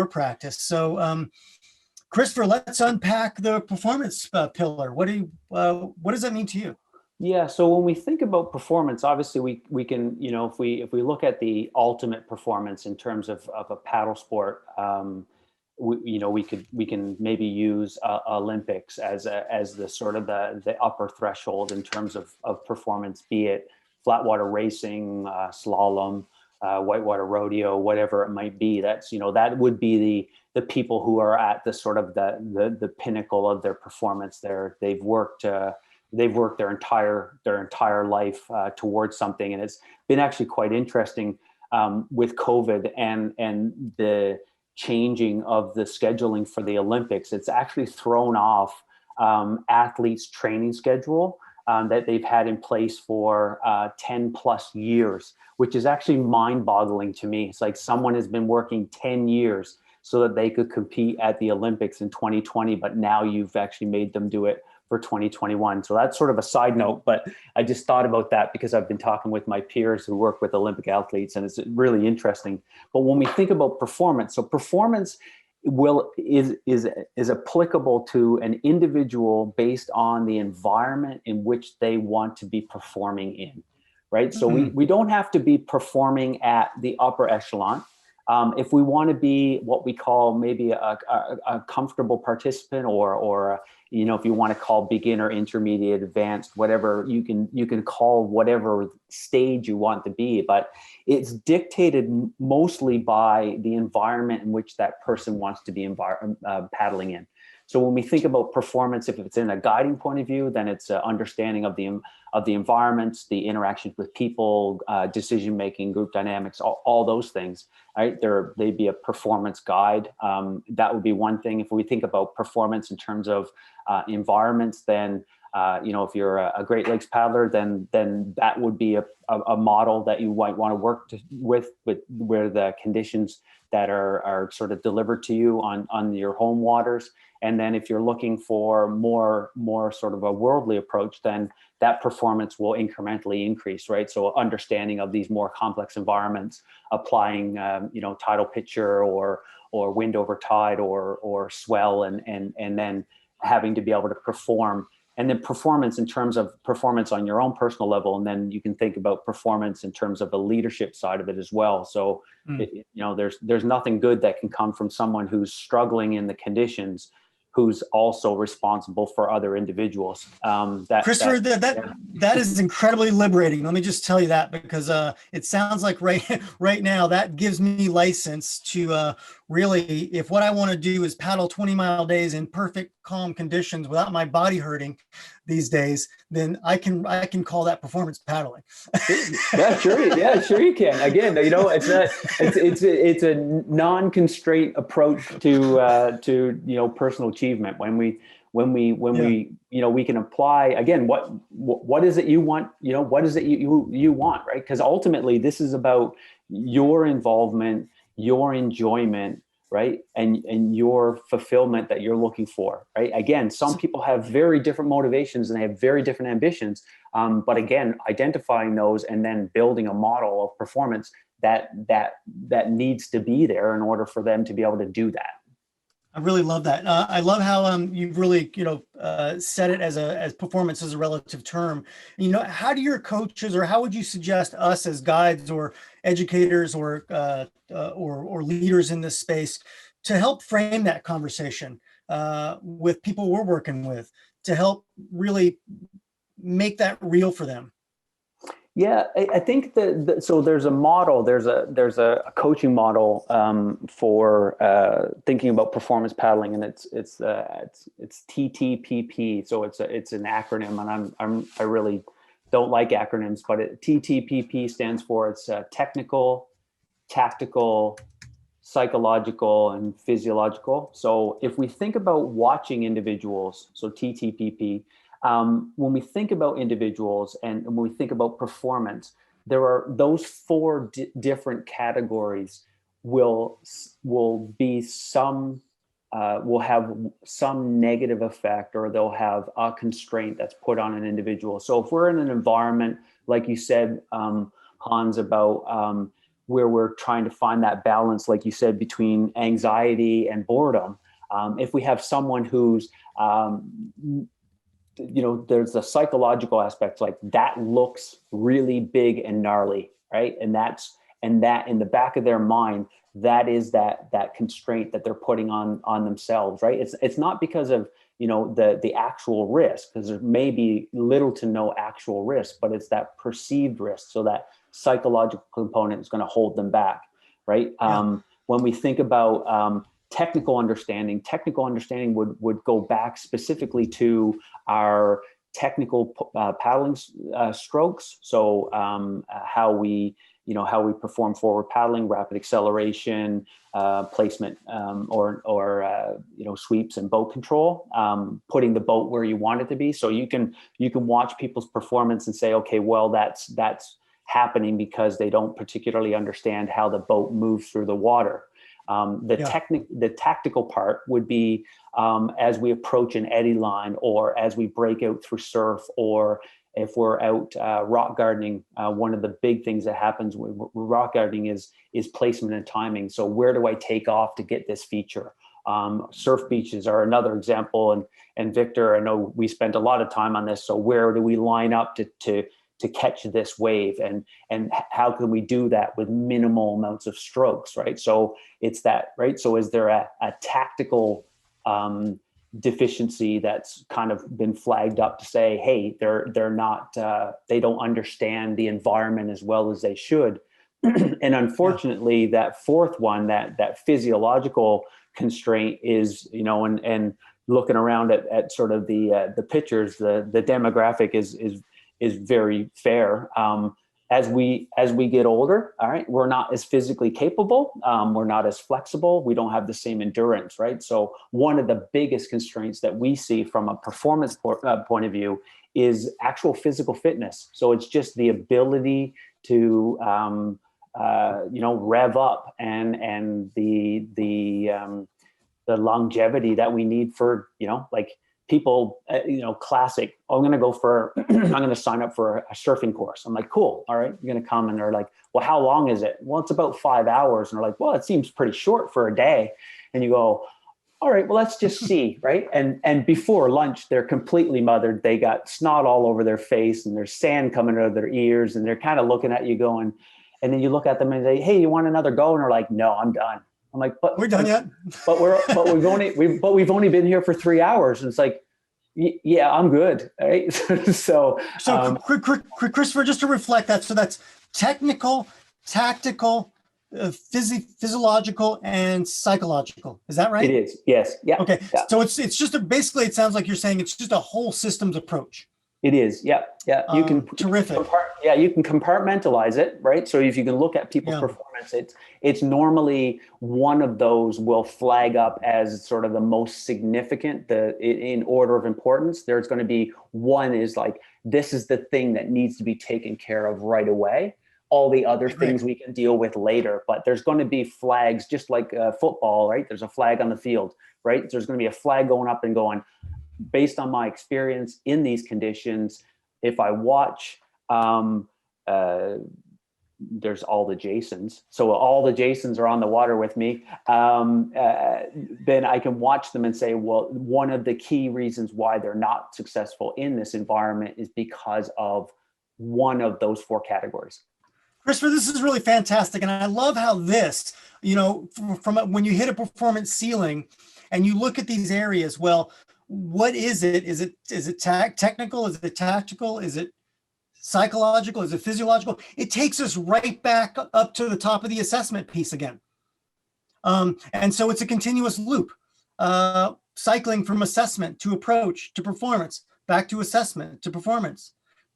practice. So, Christopher, let's unpack the performance pillar. What does that mean to you? Yeah. So when we think about performance, obviously we can, if we look at the ultimate performance in terms of a paddle sport, we can maybe use Olympics as the sort of the upper threshold in terms of performance, be it flatwater racing, slalom, whitewater rodeo, whatever it might be. That would be the people who are at the sort of the pinnacle of their performance. They've worked their entire life towards something, and it's been actually quite interesting with COVID and the changing of the scheduling for the Olympics. It's actually thrown off athletes' training schedule that they've had in place for 10 plus years, which is actually mind-boggling to me. It's like someone has been working 10 years so that they could compete at the Olympics in 2020, but now you've actually made them do it for 2021. So that's sort of a side note, but I just thought about that because I've been talking with my peers who work with Olympic athletes, and it's really interesting. But when we think about performance, so performance is applicable to an individual based on the environment in which they want to be performing in, right? So we don't have to be performing at the upper echelon. If we want to be what we call maybe a comfortable participant, or if you want to call beginner, intermediate, advanced, whatever, you can call whatever stage you want to be, but it's dictated mostly by the environment in which that person wants to be paddling in. So when we think about performance, if it's in a guiding point of view, then it's an understanding of the environments, the interactions with people, decision making, group dynamics, all those things. Right? They'd be a performance guide. That would be one thing. If we think about performance in terms of environments, then if you're a Great Lakes paddler, then that would be a model that you might want to work with where the conditions that are sort of delivered to you on your home waters. And then if you're looking for more sort of a worldly approach, then that performance will incrementally increase, right? So understanding of these more complex environments, applying tidal picture or wind over tide or swell, and then having to be able to perform. And then performance in terms of performance on your own personal level. And then you can think about performance in terms of the leadership side of it as well. So, there's nothing good that can come from someone who's struggling in the conditions, who's also responsible for other individuals. Christopher, that is incredibly liberating. Let me just tell you that, because it sounds like right now that gives me license to really, if what I want to do is paddle 20-mile days in perfect calm conditions without my body hurting these days, then I can call that performance paddling. Yeah, sure you can. Again, it's a non-constraint approach to personal achievement. When we we can apply, again, what is it you want, what is it you want, right? Because ultimately this is about your involvement, your enjoyment, right? And your fulfillment that you're looking for, right? Again, some people have very different motivations and they have very different ambitions. But again, identifying those and then building a model of performance that needs to be there in order for them to be able to do that. I really love that. I love how you've really said it as performance as a relative term. How do your coaches, or how would you suggest us as guides or educators or leaders in this space to help frame that conversation with people we're working with, to help really make that real for them? Yeah, I think so there's a model, there's a coaching model for thinking about performance paddling, and it's TTPP. So it's an acronym, and I really don't like acronyms, but TTPP stands for technical, tactical, psychological, and physiological. So if we think about watching individuals, so TTPP. When we think about individuals and when we think about performance, there are those four different categories will be will have some negative effect, or they'll have a constraint that's put on an individual. So if we're in an environment, like you said, Hans, about where we're trying to find that balance, like you said, between anxiety and boredom. If we have someone who's, there's a psychological aspect, like that looks really big and gnarly, right? And that in the back of their mind, that is that constraint that they're putting on themselves, right? It's not because of the actual risk, because there may be little to no actual risk, but it's that perceived risk. So that psychological component is going to hold them back, right? Yeah. When we think about technical understanding would go back specifically to our technical paddling strokes. So how we perform forward paddling, rapid acceleration, placement, or sweeps and boat control, putting the boat where you want it to be. So you can watch people's performance and say, okay, well, that's happening because they don't particularly understand how the boat moves through the water. The tactical part would be as we approach an eddy line, or as we break out through surf, or if we're out rock gardening. One of the big things that happens with rock gardening is placement and timing. So where do I take off to get this feature? Surf beaches are another example. And Victor, I know we spent a lot of time on this. So where do we line up to catch this wave, and how can we do that with minimal amounts of strokes, right? So it's that, right? So is there a tactical deficiency that's kind of been flagged up to say, hey, they're not, they don't understand the environment as well as they should. And unfortunately, that fourth one, that physiological constraint is, and looking around at sort of the pictures, the demographic is very fair. As we get older, all right, we're not as physically capable. We're not as flexible. We don't have the same endurance, right? So one of the biggest constraints that we see from a performance point of view is actual physical fitness. So it's just the ability to rev up and the longevity that we need for like people, classic, I'm going to sign up for a surfing course. I'm like, cool. All right. You're going to come. And they're like, well, how long is it? Well, it's about 5 hours. And they're like, well, it seems pretty short for a day. And you go, all right, well, let's just see. Right. And before lunch, they're completely mothered. They got snot all over their face and there's sand coming out of their ears. And they're kind of looking at you going, and then you look at them and say, hey, you want another go? And they're like, no, I'm done. I'm like, but we're done yet. But we've only been here for 3 hours. And it's like, yeah, I'm good. Right. So Christopher, just to reflect that. So that's technical, tactical, physiological, and psychological. Is that right? It is. Yes. Yeah. Okay. Yeah. So it's just basically, it sounds like you're saying it's just a whole systems approach. It is. Yeah. Yeah. You can terrific. You can compartmentalize it, right? So if you can look at people's performance, it's normally one of those will flag up as sort of the most significant, in order of importance. There's going to be one is like, this is the thing that needs to be taken care of right away. All the other things we can deal with later, but there's going to be flags, just like football, right? There's a flag on the field, right? There's going to be a flag going up and going, based on my experience in these conditions, if I watch, there's all the Jasons. So all the Jasons are on the water with me. Then I can watch them and say, well, one of the key reasons why they're not successful in this environment is because of one of those four categories. Christopher, this is really fantastic. And I love how this, from when you hit a performance ceiling and you look at these areas, well, what is it? Is it technical? Is it tactical? Is it psychological? Is it physiological? It takes us right back up to the top of the assessment piece again. And so it's a continuous loop, cycling from assessment to approach to performance, back to assessment to performance.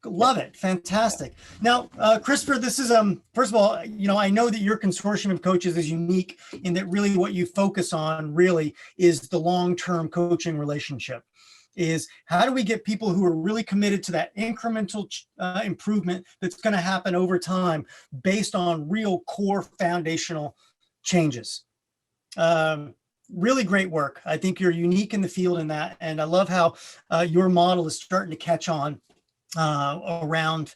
Love it. Fantastic. Now, Christopher, this is, first of all, I know that your consortium of coaches is unique in that really what you focus on really is the long-term coaching relationship. Is how do we get people who are really committed to that incremental improvement that's going to happen over time based on real core foundational changes. Really great work. I think you're unique in the field in that. And I love how your model is starting to catch on around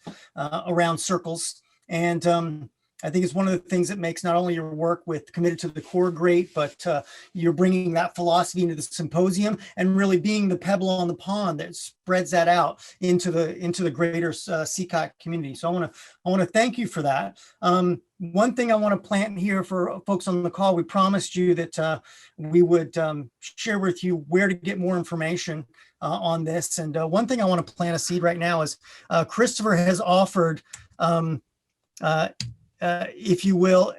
circles And I think it's one of the things that makes not only your work with Committed to the Core great, but you're bringing that philosophy into the symposium and really being the pebble on the pond that spreads that out into the greater sea kayak community. So I want to thank you for that. One thing I want to plant here for folks on the call, we promised you that we would share with you where to get more information on this. And one thing I want to plant a seed right now is Christopher has offered if you will,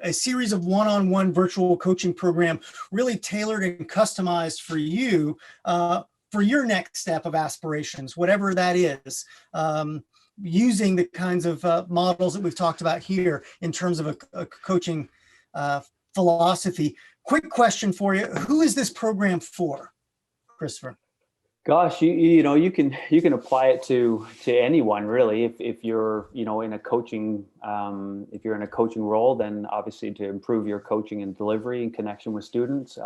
a series of one-on-one virtual coaching program really tailored and customized for you for your next step of aspirations, whatever that is, using the kinds of models that we've talked about here in terms of a coaching philosophy. Quick question for you. Who is this program for, Christopher? Gosh, you can apply it to anyone really. If you're in a coaching if you're in a coaching role, then obviously to improve your coaching and delivery in connection with students.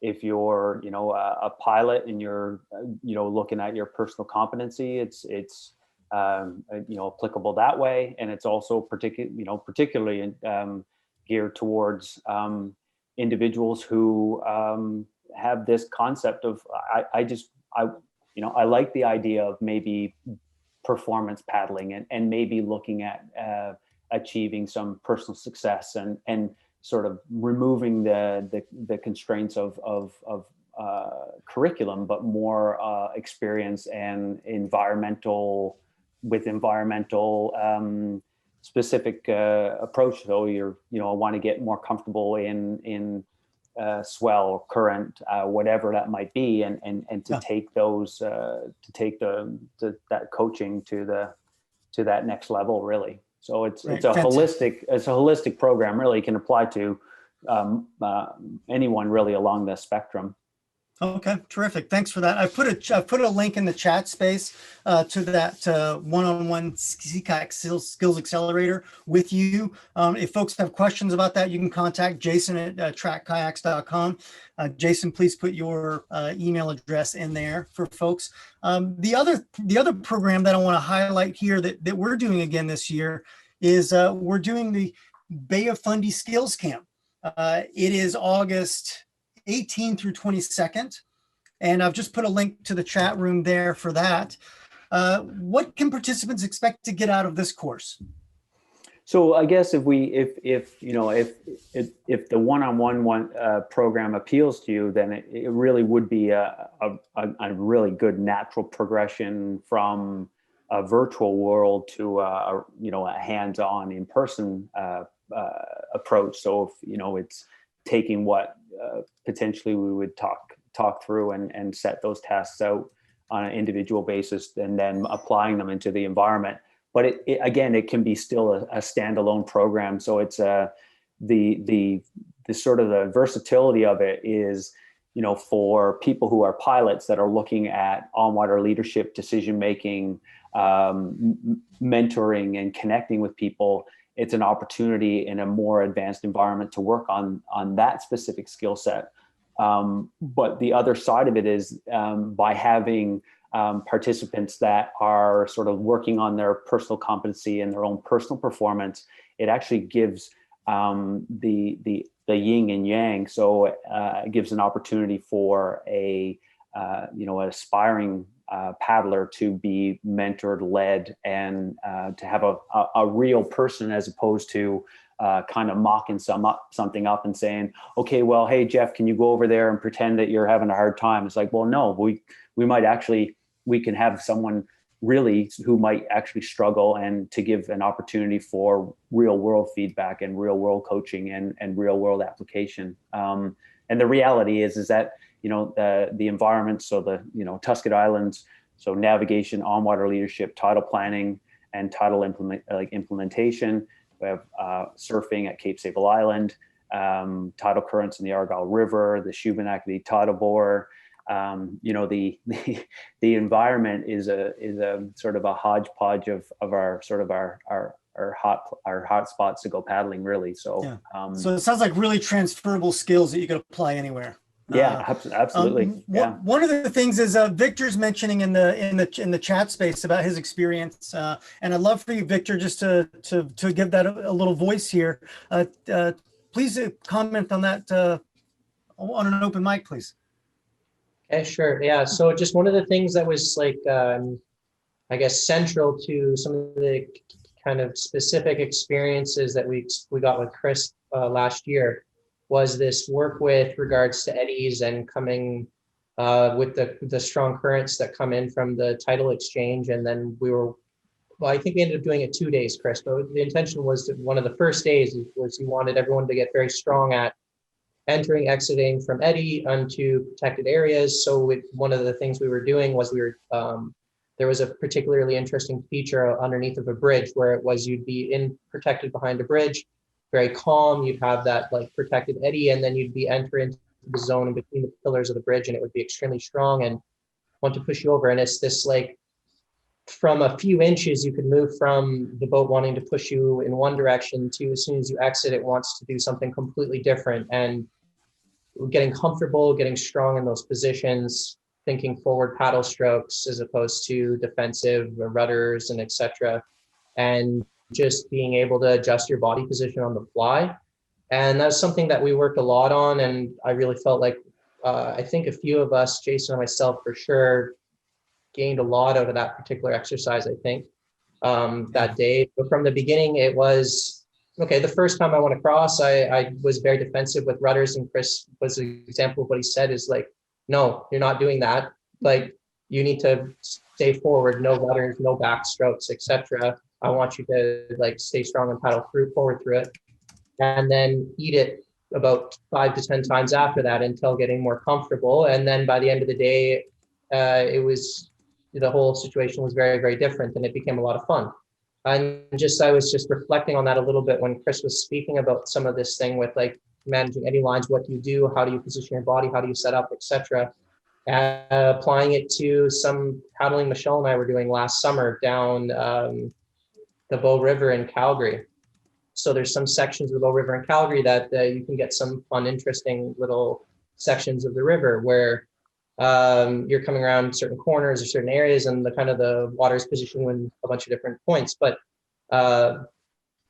If you're a pilot and you're looking at your personal competency, it's applicable that way, and it's also particularly geared towards individuals who have this concept of I like the idea of maybe performance paddling and maybe looking at achieving some personal success and sort of removing the constraints of curriculum, but more experience and environmental specific approach. So I want to get more comfortable in swell or current, whatever that might be, and to take those that coaching to that next level really. So it's a holistic program. Really, it can apply to anyone really along the spectrum. Okay, terrific. Thanks for that. I put a link in the chat space to that one-on-one sea kayak skills accelerator with you. If folks have questions about that, you can contact Jason at trakkayaks.com. Jason, please put your email address in there for folks. The other program that I want to highlight here that we're doing again this year is we're doing the Bay of Fundy Skills Camp. It is August 18 through 22nd. And I've just put a link to the chat room there for that. What can participants expect to get out of this course? So I guess if the one-on-one program appeals to you, then it really would be a really good natural progression from a virtual world to a hands-on in-person approach. So if it's taking what potentially we would talk through and set those tasks out on an individual basis and then applying them into the environment. But it can be still a standalone program. So it's the sort of the versatility of it is, for people who are pilots that are looking at on-water leadership, decision-making, mentoring and connecting with people. It's an opportunity in a more advanced environment to work on that specific skill set. But the other side of it is by having participants that are sort of working on their personal competency and their own personal performance, it actually gives the yin and yang. So it gives an opportunity for an aspiring paddler to be mentored, led, and to have a real person as opposed to kind of mocking something up and saying, okay, well, hey, Jeff, can you go over there and pretend that you're having a hard time? It's like, well, no, we can have someone really who might actually struggle, and to give an opportunity for real world feedback and real world coaching and real world application. And the reality is that, the environment, so the, Tuscan Islands, so navigation, on-water leadership, tidal planning, and tidal implementation. We have surfing at Cape Sable Island, tidal currents in the Argyle River, the Shubenacadie tidal bore. The environment is a sort of a hodgepodge of our sort of our hot spots to go paddling, really. So yeah. So it sounds like really transferable skills that you could apply anywhere. Yeah, absolutely. Yeah. One of the things is Victor's mentioning in the chat space about his experience, and I'd love for you, Victor, just to give that a little voice here. Please comment on that on an open mic, please. Okay, sure. Yeah. So just one of the things that was like, I guess, central to some of the kind of specific experiences that we got with Chris last year was this work with regards to eddies and coming with the strong currents that come in from the tidal exchange. And then well, I think we ended up doing it 2 days, Chris, but the intention was that one of the first days was you wanted everyone to get very strong at entering, exiting from eddy onto protected areas. So one of the things we were doing was there was a particularly interesting feature underneath of a bridge where it was you'd be protected behind a bridge, very calm. You'd have that like protected eddy, and then you'd be entering the zone in between the pillars of the bridge, and it would be extremely strong and want to push you over. And it's this like from a few inches, you could move from the boat wanting to push you in one direction to as soon as you exit, it wants to do something completely different. And getting comfortable, getting strong in those positions, thinking forward paddle strokes as opposed to defensive rudders and etc. And just being able to adjust your body position on the fly. And that's something that we worked a lot on. And I really felt like, I think a few of us, Jason and myself for sure, gained a lot out of that particular exercise, I think, that day. But from the beginning, it was, okay, the first time I went across, I was very defensive with rudders, and Chris was an example of what he said is like, no, you're not doing that. Like, you need to stay forward, no rudders, no backstrokes, etc. I want you to like stay strong and paddle forward through it, and then eat it about 5 to 10 times after that until getting more comfortable. And then by the end of the day, the whole situation was very, very different, and it became a lot of fun. And I was just reflecting on that a little bit when Chris was speaking about some of this thing with like managing eddy lines. What do you do? How do you position your body? How do you set up, etc. Applying it to some paddling Michelle and I were doing last summer down the Bow River in Calgary. So there's some sections of the Bow River in Calgary that you can get some fun, interesting little sections of the river where you're coming around certain corners or certain areas, and the water is positioned in a bunch of different points. But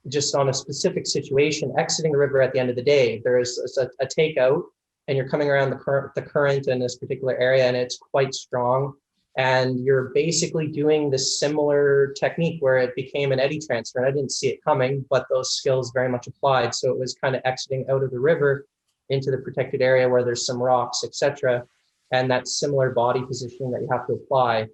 just on a specific situation, exiting the river at the end of the day, there is a takeout, and you're coming around the current in this particular area, and it's quite strong. And you're basically doing this similar technique where it became an eddy transfer. And I didn't see it coming, but those skills very much applied. So it was kind of exiting out of the river into the protected area where there's some rocks, etc. And that similar body positioning that you have to apply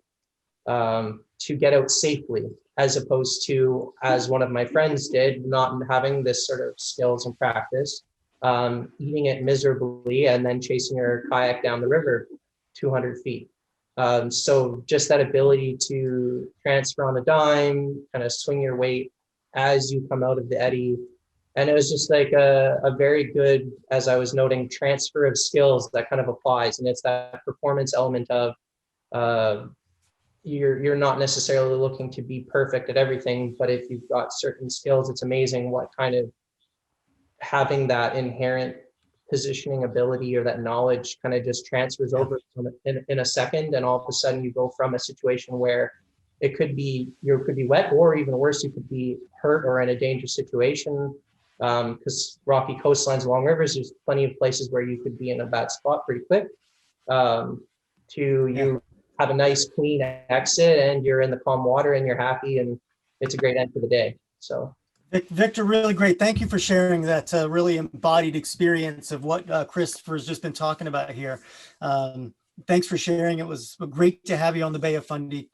to get out safely, as opposed to, as one of my friends did, not having this sort of skills and practice, eating it miserably and then chasing your kayak down the river 200 feet. So just that ability to transfer on a dime, kind of swing your weight as you come out of the eddy. And it was just like a very good, as I was noting, transfer of skills that kind of applies. And it's that performance element of you're not necessarily looking to be perfect at everything, but if you've got certain skills, it's amazing what kind of having that inherent positioning ability or that knowledge kind of just transfers over in a second. And all of a sudden you go from a situation where it could be, you could be wet, or even worse, you could be hurt or in a dangerous situation. Because rocky coastlines along rivers, there's plenty of places where you could be in a bad spot pretty quick. You have a nice clean exit and you're in the calm water and you're happy, and it's a great end to the day. So Victor, really great. Thank you for sharing that really embodied experience of what Christopher's just been talking about here. Thanks for sharing. It was great to have you on the Bay of Fundy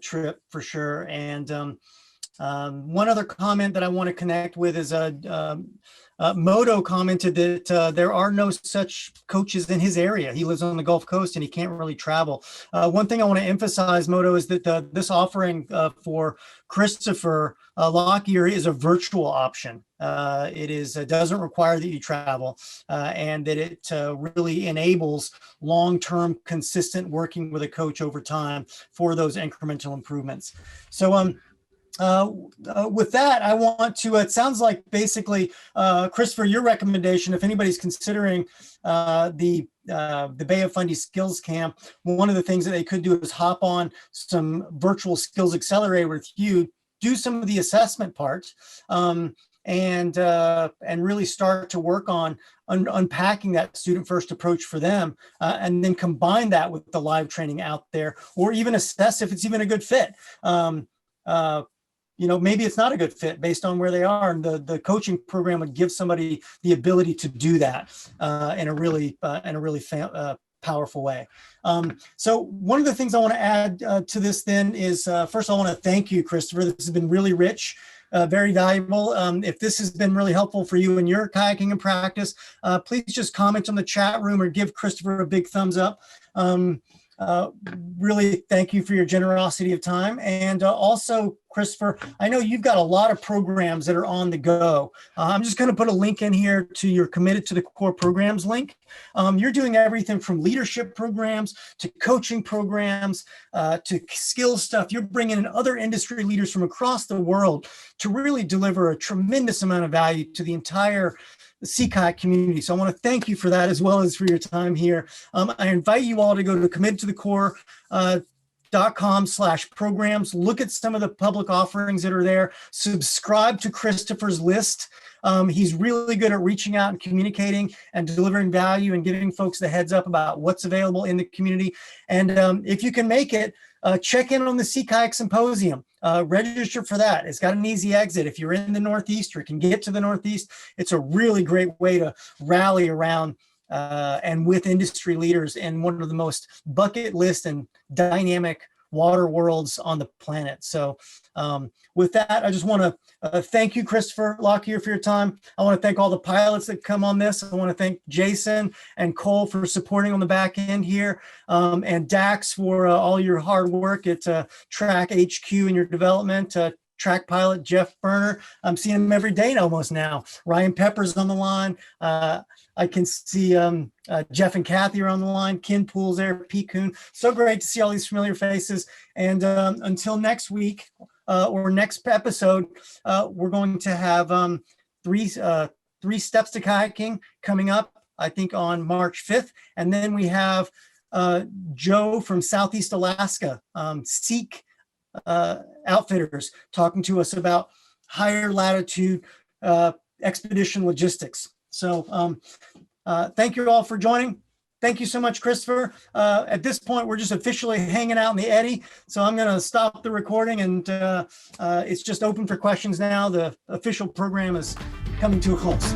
trip for sure. And one other comment that I want to connect with is Moto commented that there are no such coaches in his area. He lives on the Gulf Coast and he can't really travel. One thing I want to emphasize, Moto, is that this offering for Christopher Lockyer is a virtual option. It doesn't require that you travel, and that it really enables long-term consistent working with a coach over time for those incremental improvements. So With that, I want to, it sounds like basically, Christopher, your recommendation, if anybody's considering the Bay of Fundy Skills Camp, one of the things that they could do is hop on some virtual skills accelerator with you, do some of the assessment parts, and really start to work on unpacking that student first approach for them, and then combine that with the live training out there, or even assess if it's even a good fit. Maybe it's not a good fit based on where they are, and the coaching program would give somebody the ability to do that in a really powerful way. So one of the things I want to add to this then is, first I want to thank you, Christopher. This has been really rich, very valuable. If this has been really helpful for you in your kayaking and practice, please just comment on the chat room or give Christopher a big thumbs up. Really thank you for your generosity of time. And also, Christopher, I know you've got a lot of programs that are on the go. I'm just going to put a link in here to your Committed to the Core programs link. You're doing everything from leadership programs to coaching programs to skills stuff. You're bringing in other industry leaders from across the world to really deliver a tremendous amount of value to the entire Sea Kayak community. So I want to thank you for that, as well as for your time here. I invite you all to go to committedtothecore.com/programs. Look at some of the public offerings that are there. Subscribe to Christopher's list. He's really good at reaching out and communicating and delivering value and giving folks the heads up about what's available in the community. And if you can make it, check in on the Sea Kayak Symposium. Register for that. It's got an easy exit. If you're in the Northeast or can get to the Northeast, it's a really great way to rally around and with industry leaders in one of the most bucket list and dynamic water worlds on the planet. So with that, I just want to thank you, Christopher Lockyer, for your time. I want to thank all the pilots that come on this. I want to thank Jason and Cole for supporting on the back end here, and Dax for all your hard work at TRAK HQ in your development. TRAK pilot Jeff Berner, I'm seeing him every day almost now. Ryan Pepper's on the line. I can see Jeff and Kathy are on the line. Ken Poole's there, Pete Kuhn. So great to see all these familiar faces. And until next week or next episode, we're going to have three steps to kayaking coming up, I think on March 5th. And then we have Joe from Southeast Alaska, Seek Outfitters, talking to us about higher latitude expedition logistics. So thank you all for joining. Thank you so much, Christopher. At this point, we're just officially hanging out in the eddy. So I'm going to stop the recording, and it's just open for questions now. The official program is coming to a close.